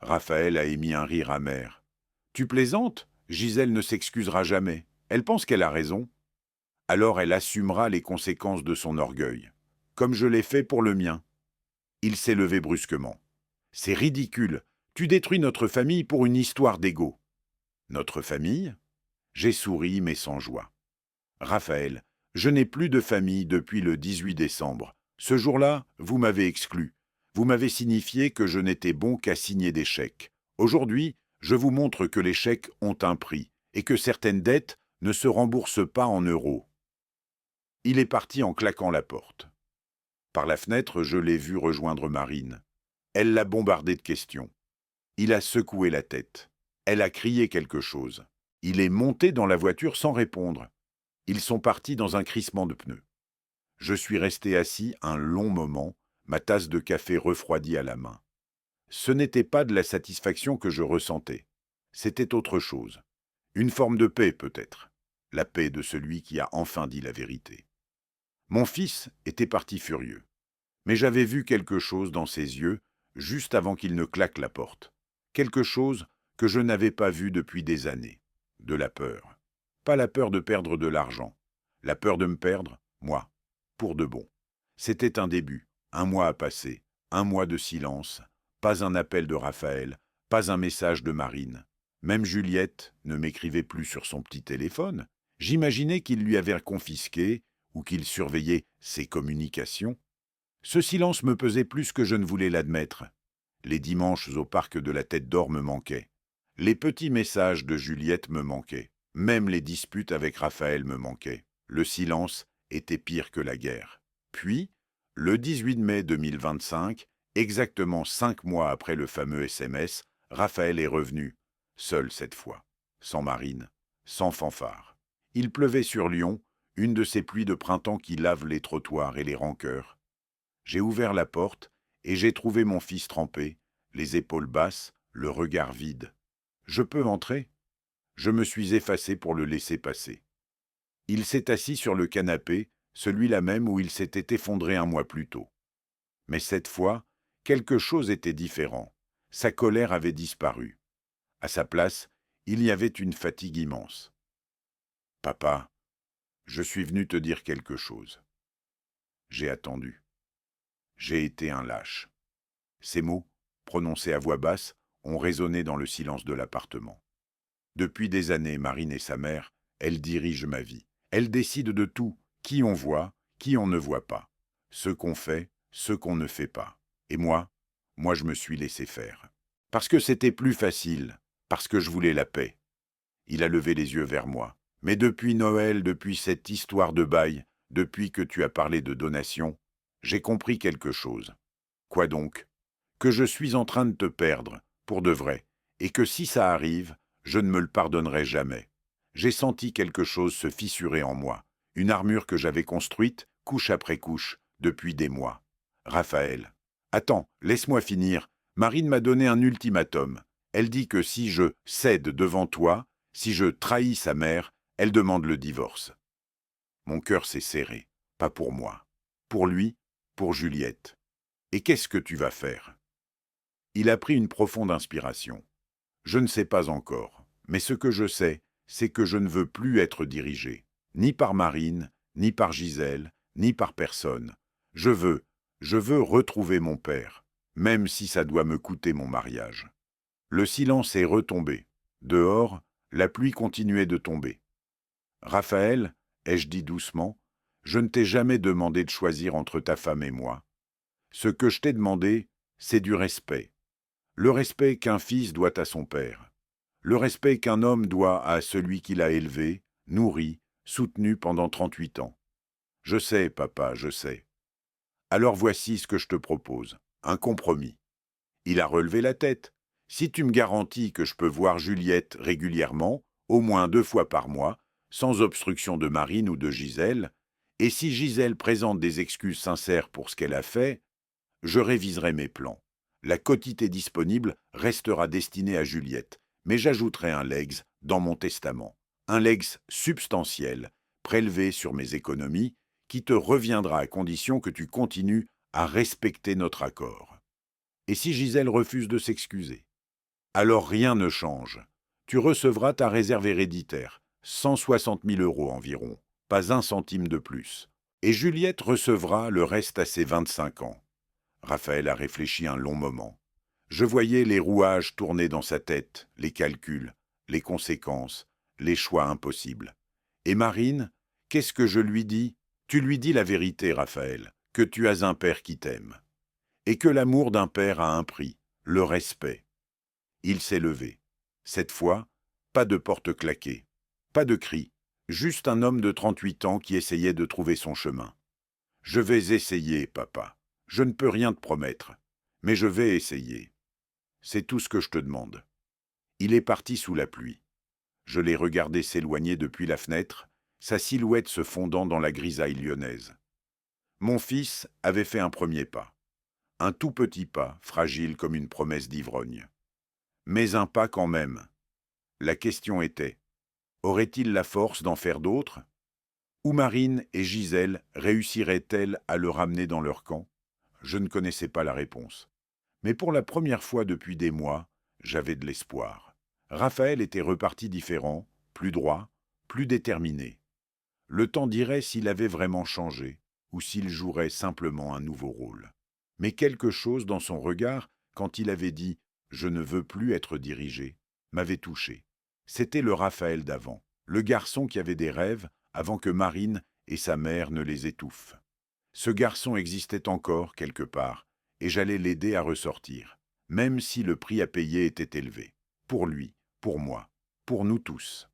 Raphaël a émis un rire amer. « Tu plaisantes? Gisèle ne s'excusera jamais. Elle pense qu'elle a raison. Alors elle assumera les conséquences de son orgueil, comme je l'ai fait pour le mien. » Il s'est levé brusquement. « C'est ridicule. Tu détruis notre famille pour une histoire d'ego. » « Notre famille ?» J'ai souri, mais sans joie. « Raphaël, je n'ai plus de famille depuis le 18 décembre. Ce jour-là, vous m'avez exclu. Vous m'avez signifié que je n'étais bon qu'à signer des chèques. Aujourd'hui, je vous montre que les chèques ont un prix et que certaines dettes ne se rembourse pas en euros. » Il est parti en claquant la porte. Par la fenêtre, je l'ai vu rejoindre Marine. Elle l'a bombardé de questions. Il a secoué la tête. Elle a crié quelque chose. Il est monté dans la voiture sans répondre. Ils sont partis dans un crissement de pneus. Je suis resté assis un long moment, ma tasse de café refroidie à la main. Ce n'était pas de la satisfaction que je ressentais. C'était autre chose. Une forme de paix, peut-être. La paix de celui qui a enfin dit la vérité. Mon fils était parti furieux. Mais j'avais vu quelque chose dans ses yeux, juste avant qu'il ne claque la porte. Quelque chose que je n'avais pas vu depuis des années. De la peur. Pas la peur de perdre de l'argent. La peur de me perdre, moi. Pour de bon. C'était un début. Un mois a passé. Un mois de silence. Pas un appel de Raphaël. Pas un message de Marine. Même Juliette ne m'écrivait plus sur son petit téléphone. J'imaginais qu'il lui avait confisqué ou qu'il surveillait ses communications. Ce silence me pesait plus que je ne voulais l'admettre. Les dimanches au parc de la Tête d'Or me manquaient. Les petits messages de Juliette me manquaient. Même les disputes avec Raphaël me manquaient. Le silence était pire que la guerre. Puis, le 18 mai 2025, exactement 5 mois après le fameux SMS, Raphaël est revenu, seul cette fois, sans Marine, sans fanfare. Il pleuvait sur Lyon, une de ces pluies de printemps qui lavent les trottoirs et les rancœurs. J'ai ouvert la porte et j'ai trouvé mon fils trempé, les épaules basses, le regard vide. « Je peux entrer ?» Je me suis effacé pour le laisser passer. Il s'est assis sur le canapé, celui-là même où il s'était effondré un mois plus tôt. Mais cette fois, quelque chose était différent. Sa colère avait disparu. À sa place, il y avait une fatigue immense. « Papa, je suis venu te dire quelque chose. » J'ai attendu. J'ai été un lâche. Ces mots, prononcés à voix basse, ont résonné dans le silence de l'appartement. Depuis des années, Marine et sa mère, elles dirigent ma vie. Elles décident de tout, qui on voit, qui on ne voit pas, ce qu'on fait, ce qu'on ne fait pas. Et moi je me suis laissé faire. Parce que c'était plus facile, parce que je voulais la paix. Il a levé les yeux vers moi. Mais depuis Noël, depuis cette histoire de bail, depuis que tu as parlé de donation, j'ai compris quelque chose. Quoi donc? Que je suis en train de te perdre, pour de vrai, et que si ça arrive, je ne me le pardonnerai jamais. J'ai senti quelque chose se fissurer en moi, une armure que j'avais construite, couche après couche, depuis des mois. Raphaël. Attends, laisse-moi finir. Marine m'a donné un ultimatum. Elle dit que si je cède devant toi, si je trahis sa mère, elle demande le divorce. Mon cœur s'est serré, pas pour moi. Pour lui, pour Juliette. Et qu'est-ce que tu vas faire? Il a pris une profonde inspiration. Je ne sais pas encore, mais ce que je sais, c'est que je ne veux plus être dirigé, ni par Marine, ni par Gisèle, ni par personne. Je veux retrouver mon père, même si ça doit me coûter mon mariage. Le silence est retombé. Dehors, la pluie continuait de tomber. Raphaël, ai-je dit doucement, je ne t'ai jamais demandé de choisir entre ta femme et moi. Ce que je t'ai demandé, c'est du respect. Le respect qu'un fils doit à son père. Le respect qu'un homme doit à celui qui l'a élevé, nourri, soutenu pendant 38 ans. Je sais, papa, je sais. Alors voici ce que je te propose, un compromis. Il a relevé la tête. Si tu me garantis que je peux voir Juliette régulièrement, au moins 2 fois par mois, sans obstruction de Marine ou de Gisèle, et si Gisèle présente des excuses sincères pour ce qu'elle a fait, je réviserai mes plans. La quotité disponible restera destinée à Juliette, mais j'ajouterai un legs dans mon testament. Un legs substantiel, prélevé sur mes économies, qui te reviendra à condition que tu continues à respecter notre accord. Et si Gisèle refuse de s'excuser? Alors rien ne change. Tu recevras ta réserve héréditaire, 160 000 € environ, pas un centime de plus. Et Juliette recevra le reste à ses 25 ans. Raphaël a réfléchi un long moment. Je voyais les rouages tourner dans sa tête, les calculs, les conséquences, les choix impossibles. Et Marine, qu'est-ce que je lui dis? Tu lui dis la vérité, Raphaël, que tu as un père qui t'aime. Et que l'amour d'un père a un prix, le respect. Il s'est levé. Cette fois, pas de porte claquée, pas de cris, Juste un homme de 38 ans qui essayait de trouver son chemin. Je vais essayer, papa. Je ne peux rien te promettre, mais je vais essayer. C'est tout ce que je te demande. Il est parti sous la pluie. Je l'ai regardé s'éloigner depuis la fenêtre, sa silhouette se fondant dans la grisaille lyonnaise. Mon fils avait fait un premier pas. Un tout petit pas, fragile comme une promesse d'ivrogne. Mais un pas quand même. La question était, aurait-il la force d'en faire d'autres? Ou Marine et Gisèle réussiraient-elles à le ramener dans leur camp? Je ne connaissais pas la réponse. Mais pour la première fois depuis des mois, j'avais de l'espoir. Raphaël était reparti différent, plus droit, plus déterminé. Le temps dirait s'il avait vraiment changé, ou s'il jouerait simplement un nouveau rôle. Mais quelque chose dans son regard, quand il avait dit « Je ne veux plus être dirigé », m'avait touché. C'était le Raphaël d'avant, le garçon qui avait des rêves avant que Marine et sa mère ne les étouffent. Ce garçon existait encore quelque part, et j'allais l'aider à ressortir, même si le prix à payer était élevé. Pour lui, pour moi, pour nous tous.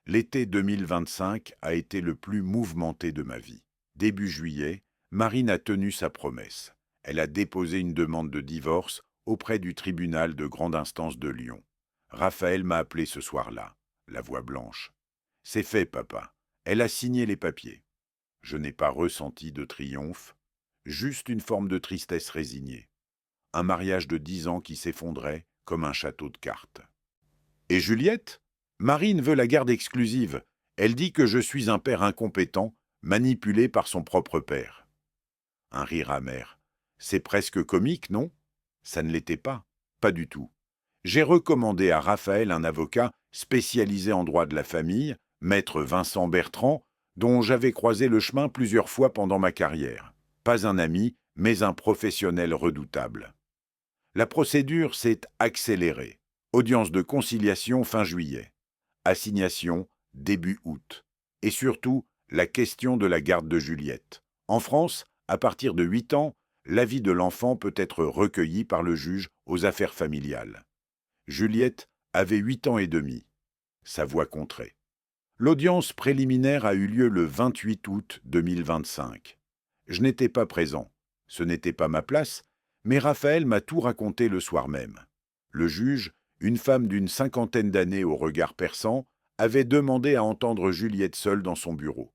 L'été 2025 a été le plus mouvementé de ma vie. Début juillet, Marine a tenu sa promesse. Elle a déposé une demande de divorce auprès du tribunal de grande instance de Lyon. Raphaël m'a appelé ce soir-là, la voix blanche. « C'est fait, papa. Elle a signé les papiers. » Je n'ai pas ressenti de triomphe, juste une forme de tristesse résignée. Un mariage de 10 ans qui s'effondrait comme un château de cartes. Et Juliette? Marine veut la garde exclusive. Elle dit que je suis un père incompétent, manipulé par son propre père. Un rire amer. C'est presque comique, non? Ça ne l'était pas. Pas du tout. J'ai recommandé à Raphaël un avocat spécialisé en droit de la famille, maître Vincent Bertrand, dont j'avais croisé le chemin plusieurs fois pendant ma carrière. Pas un ami, mais un professionnel redoutable. La procédure s'est accélérée. Audience de conciliation fin juillet. Assignation début août. Et surtout, la question de la garde de Juliette. En France, à partir de 8 ans, l'avis de l'enfant peut être recueilli par le juge aux affaires familiales. Juliette avait 8 ans et demi. Sa voix compterait. L'audience préliminaire a eu lieu le 28 août 2025. Je n'étais pas présent. Ce n'était pas ma place, mais Raphaël m'a tout raconté le soir même. Le juge, une femme d'une 50aine d'années au regard perçant, avait demandé à entendre Juliette seule dans son bureau.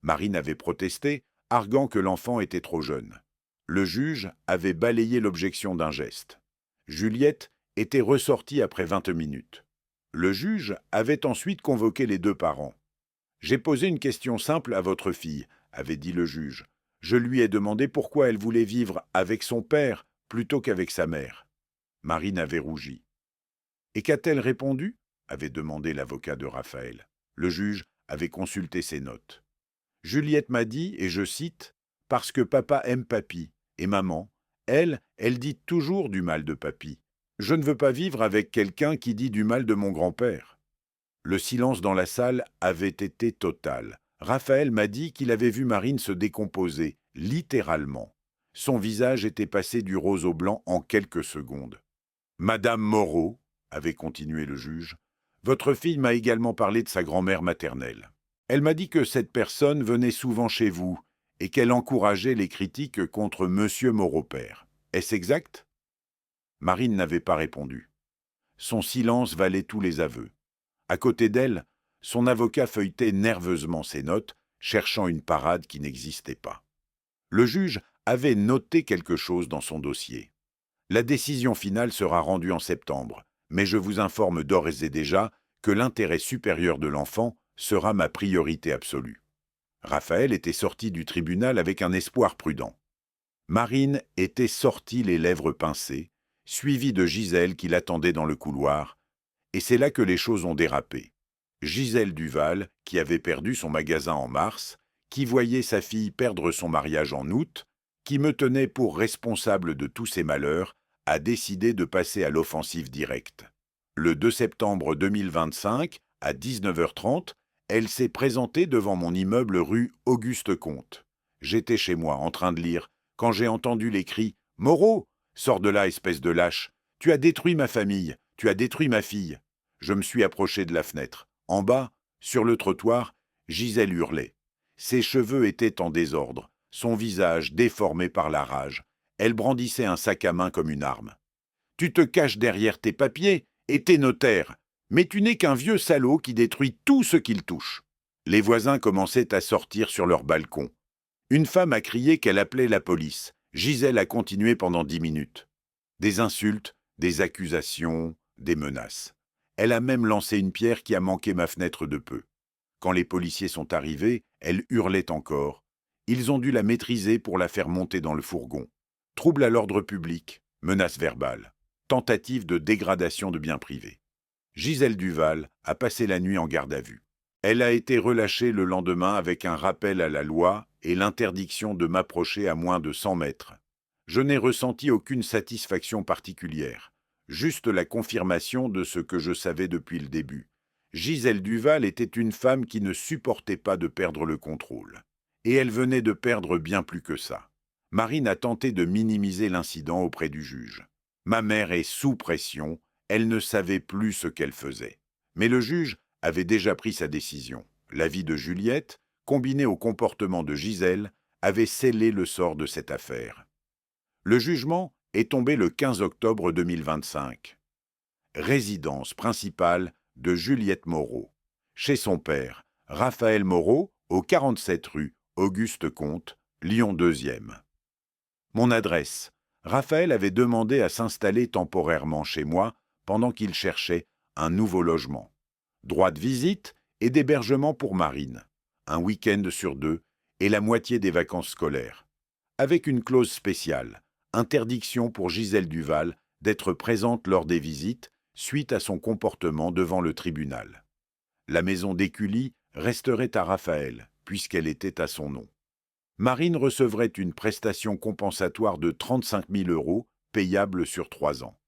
Marine avait protesté, arguant que l'enfant était trop jeune. Le juge avait balayé l'objection d'un geste. Juliette était ressortie après 20 minutes. Le juge avait ensuite convoqué les deux parents. « J'ai posé une question simple à votre fille », avait dit le juge. « Je lui ai demandé pourquoi elle voulait vivre avec son père plutôt qu'avec sa mère. » Marine avait rougi. « Et qu'a-t-elle répondu » avait demandé l'avocat de Raphaël. Le juge avait consulté ses notes. Juliette m'a dit, et je cite, « Parce que papa aime papy, et maman, elle dit toujours du mal de papy. Je ne veux pas vivre avec quelqu'un qui dit du mal de mon grand-père. » Le silence dans la salle avait été total. Raphaël m'a dit qu'il avait vu Marine se décomposer, littéralement. Son visage était passé du rose au blanc en quelques secondes. « Madame Moreau, » avait continué le juge, « votre fille m'a également parlé de sa grand-mère maternelle. Elle m'a dit que cette personne venait souvent chez vous et qu'elle encourageait les critiques contre Monsieur Moreau père. Est-ce exact ?» Marine n'avait pas répondu. Son silence valait tous les aveux. À côté d'elle, son avocat feuilletait nerveusement ses notes, cherchant une parade qui n'existait pas. Le juge avait noté quelque chose dans son dossier. La décision finale sera rendue en septembre, mais je vous informe d'ores et déjà que l'intérêt supérieur de l'enfant sera ma priorité absolue. Raphaël était sorti du tribunal avec un espoir prudent. Marine était sortie les lèvres pincées, suivie de Gisèle qui l'attendait dans le couloir, et c'est là que les choses ont dérapé. Gisèle Duval, qui avait perdu son magasin en mars, qui voyait sa fille perdre son mariage en août, qui me tenait pour responsable de tous ces malheurs, a décidé de passer à l'offensive directe. Le 2 septembre 2025, à 19h30, elle s'est présentée devant mon immeuble rue Auguste-Comte. J'étais chez moi, en train de lire, quand j'ai entendu les cris « Moreau, sors de là, espèce de lâche! Tu as détruit ma famille, tu as détruit ma fille !» Je me suis approché de la fenêtre. En bas, sur le trottoir, Gisèle hurlait. Ses cheveux étaient en désordre, son visage déformé par la rage. Elle brandissait un sac à main comme une arme. « Tu te caches derrière tes papiers et tes notaires, mais tu n'es qu'un vieux salaud qui détruit tout ce qu'il touche. » Les voisins commençaient à sortir sur leur balcon. Une femme a crié qu'elle appelait la police. Gisèle a continué pendant 10 minutes. Des insultes, des accusations, des menaces. Elle a même lancé une pierre qui a manqué ma fenêtre de peu. Quand les policiers sont arrivés, elle hurlait encore. Ils ont dû la maîtriser pour la faire monter dans le fourgon. Trouble à l'ordre public, menace verbale, tentative de dégradation de biens privés. Gisèle Duval a passé la nuit en garde à vue. Elle a été relâchée le lendemain avec un rappel à la loi et l'interdiction de m'approcher à moins de 100 mètres. Je n'ai ressenti aucune satisfaction particulière, juste la confirmation de ce que je savais depuis le début. Gisèle Duval était une femme qui ne supportait pas de perdre le contrôle. Et elle venait de perdre bien plus que ça. Marine a tenté de minimiser l'incident auprès du juge. Ma mère est sous pression, elle ne savait plus ce qu'elle faisait. Mais le juge avait déjà pris sa décision. L'avis de Juliette, combiné au comportement de Gisèle, avait scellé le sort de cette affaire. Le jugement est tombé le 15 octobre 2025. Résidence principale de Juliette Moreau. Chez son père, Raphaël Moreau, au 47 rue Auguste Comte, Lyon 2e. Mon adresse. Raphaël avait demandé à s'installer temporairement chez moi pendant qu'il cherchait un nouveau logement. Droit de visite et d'hébergement pour Marine, un week-end sur 2 et la moitié des vacances scolaires. Avec une clause spéciale, interdiction pour Gisèle Duval d'être présente lors des visites suite à son comportement devant le tribunal. La maison d'Écully resterait à Raphaël, puisqu'elle était à son nom. Marine recevrait une prestation compensatoire de 35 000 € payable sur 3 ans.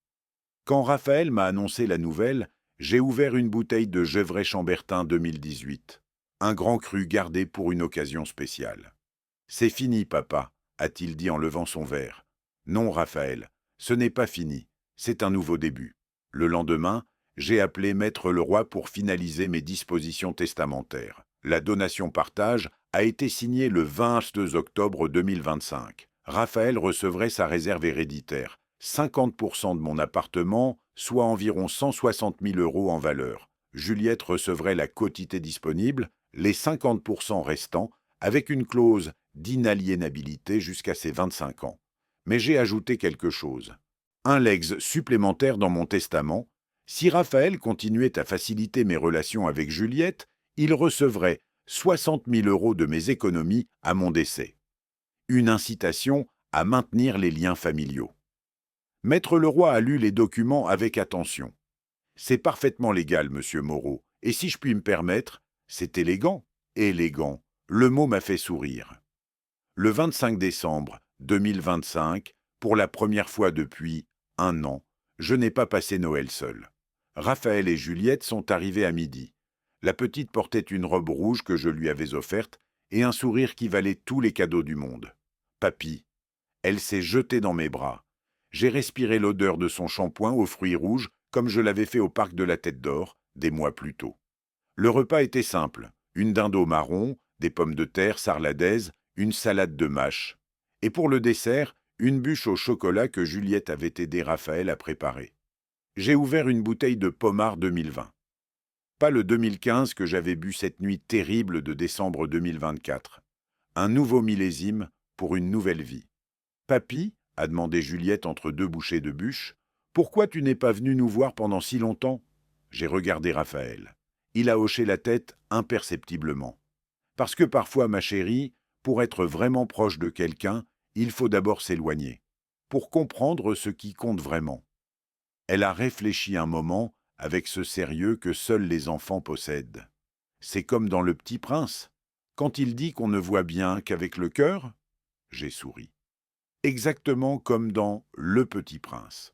Quand Raphaël m'a annoncé la nouvelle, j'ai ouvert une bouteille de Gevrey-Chambertin 2018, un grand cru gardé pour une occasion spéciale. « C'est fini, papa », a-t-il dit en levant son verre. « Non, Raphaël, ce n'est pas fini, c'est un nouveau début. » Le lendemain, j'ai appelé Maître Leroy pour finaliser mes dispositions testamentaires. La donation-partage a été signée le 22 octobre 2025. Raphaël recevrait sa réserve héréditaire, 50% de mon appartement, soit environ 160 000 € en valeur. Juliette recevrait la quotité disponible, les 50% restants, avec une clause d'inaliénabilité jusqu'à ses 25 ans. Mais j'ai ajouté quelque chose. Un legs supplémentaire dans mon testament. Si Raphaël continuait à faciliter mes relations avec Juliette, il recevrait 60 000 € de mes économies à mon décès. Une incitation à maintenir les liens familiaux. Maître Leroy a lu les documents avec attention. C'est parfaitement légal, monsieur Moreau, et si je puis me permettre, c'est élégant. Élégant. Le mot m'a fait sourire. Le 25 décembre 2025, pour la première fois depuis 1 an, je n'ai pas passé Noël seul. Raphaël et Juliette sont arrivés à midi. La petite portait une robe rouge que je lui avais offerte et un sourire qui valait tous les cadeaux du monde. Papy. Elle s'est jetée dans mes bras. J'ai respiré l'odeur de son shampoing aux fruits rouges comme je l'avais fait au parc de la Tête d'Or, des mois plus tôt. Le repas était simple. Une dinde au marron, des pommes de terre sarladaises, une salade de mâche. Et pour le dessert, une bûche au chocolat que Juliette avait aidé Raphaël à préparer. J'ai ouvert une bouteille de Pommard 2020. Pas le 2015 que j'avais bu cette nuit terrible de décembre 2024. Un nouveau millésime pour une nouvelle vie. « Papy » a demandé Juliette entre 2 bouchées de bûche, « pourquoi tu n'es pas venu nous voir pendant si longtemps ?» J'ai regardé Raphaël. Il a hoché la tête imperceptiblement. « Parce que parfois, ma chérie, pour être vraiment proche de quelqu'un, il faut d'abord s'éloigner, pour comprendre ce qui compte vraiment. » Elle a réfléchi un moment avec ce sérieux que seuls les enfants possèdent. C'est comme dans Le Petit Prince, quand il dit qu'on ne voit bien qu'avec le cœur. J'ai souri. Exactement comme dans Le Petit Prince.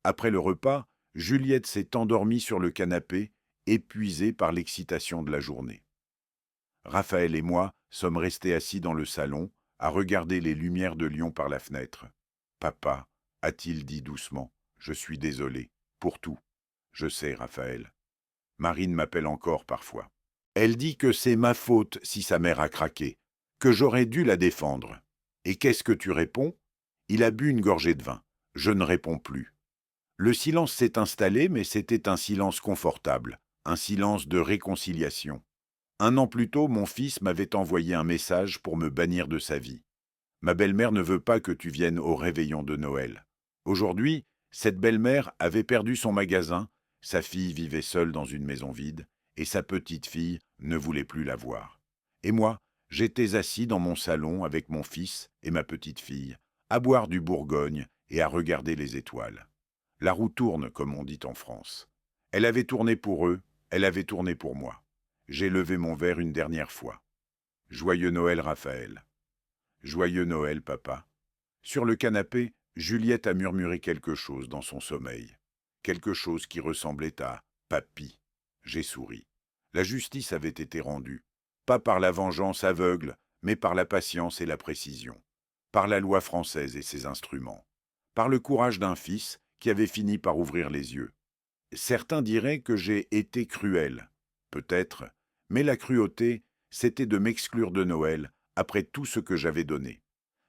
Après le repas, Juliette s'est endormie sur le canapé, épuisée par l'excitation de la journée. Raphaël et moi sommes restés assis dans le salon, à regarder les lumières de Lyon par la fenêtre. « Papa, » a-t-il dit doucement, « je suis désolé, pour tout. » « Je sais, Raphaël. Marine m'appelle encore parfois. » Elle dit que c'est ma faute si sa mère a craqué, que j'aurais dû la défendre. Et qu'est-ce que tu réponds? Il a bu une gorgée de vin. Je ne réponds plus. Le silence s'est installé, mais c'était un silence confortable, un silence de réconciliation. 1 an plus tôt, mon fils m'avait envoyé un message pour me bannir de sa vie. Ma belle-mère ne veut pas que tu viennes au réveillon de Noël. Aujourd'hui, cette belle-mère avait perdu son magasin, sa fille vivait seule dans une maison vide, et sa petite fille ne voulait plus la voir. Et moi, j'étais assis dans mon salon avec mon fils et ma petite fille, à boire du Bourgogne et à regarder les étoiles. La roue tourne, comme on dit en France. Elle avait tourné pour eux, elle avait tourné pour moi. J'ai levé mon verre une dernière fois. Joyeux Noël, Raphaël. Joyeux Noël, papa. Sur le canapé, Juliette a murmuré quelque chose dans son sommeil. Quelque chose qui ressemblait à papy. J'ai souri. La justice avait été rendue. Pas par la vengeance aveugle, mais par la patience et la précision. Par la loi française et ses instruments. Par le courage d'un fils qui avait fini par ouvrir les yeux. Certains diraient que j'ai été cruel. Peut-être, mais la cruauté, c'était de m'exclure de Noël après tout ce que j'avais donné.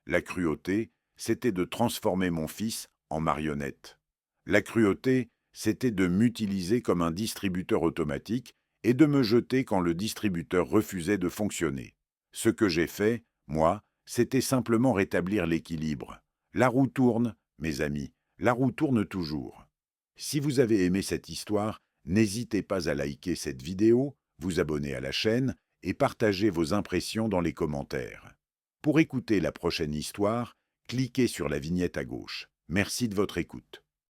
La cruauté, c'était de transformer mon fils en marionnette. La cruauté, c'était de m'utiliser comme un distributeur automatique et de me jeter quand le distributeur refusait de fonctionner. Ce que j'ai fait, moi, c'était simplement rétablir l'équilibre. La roue tourne, mes amis, la roue tourne toujours. Si vous avez aimé cette histoire, n'hésitez pas à liker cette vidéo, vous abonner à la chaîne et partager vos impressions dans les commentaires. Pour écouter la prochaine histoire, cliquez sur la vignette à gauche. Merci de votre écoute.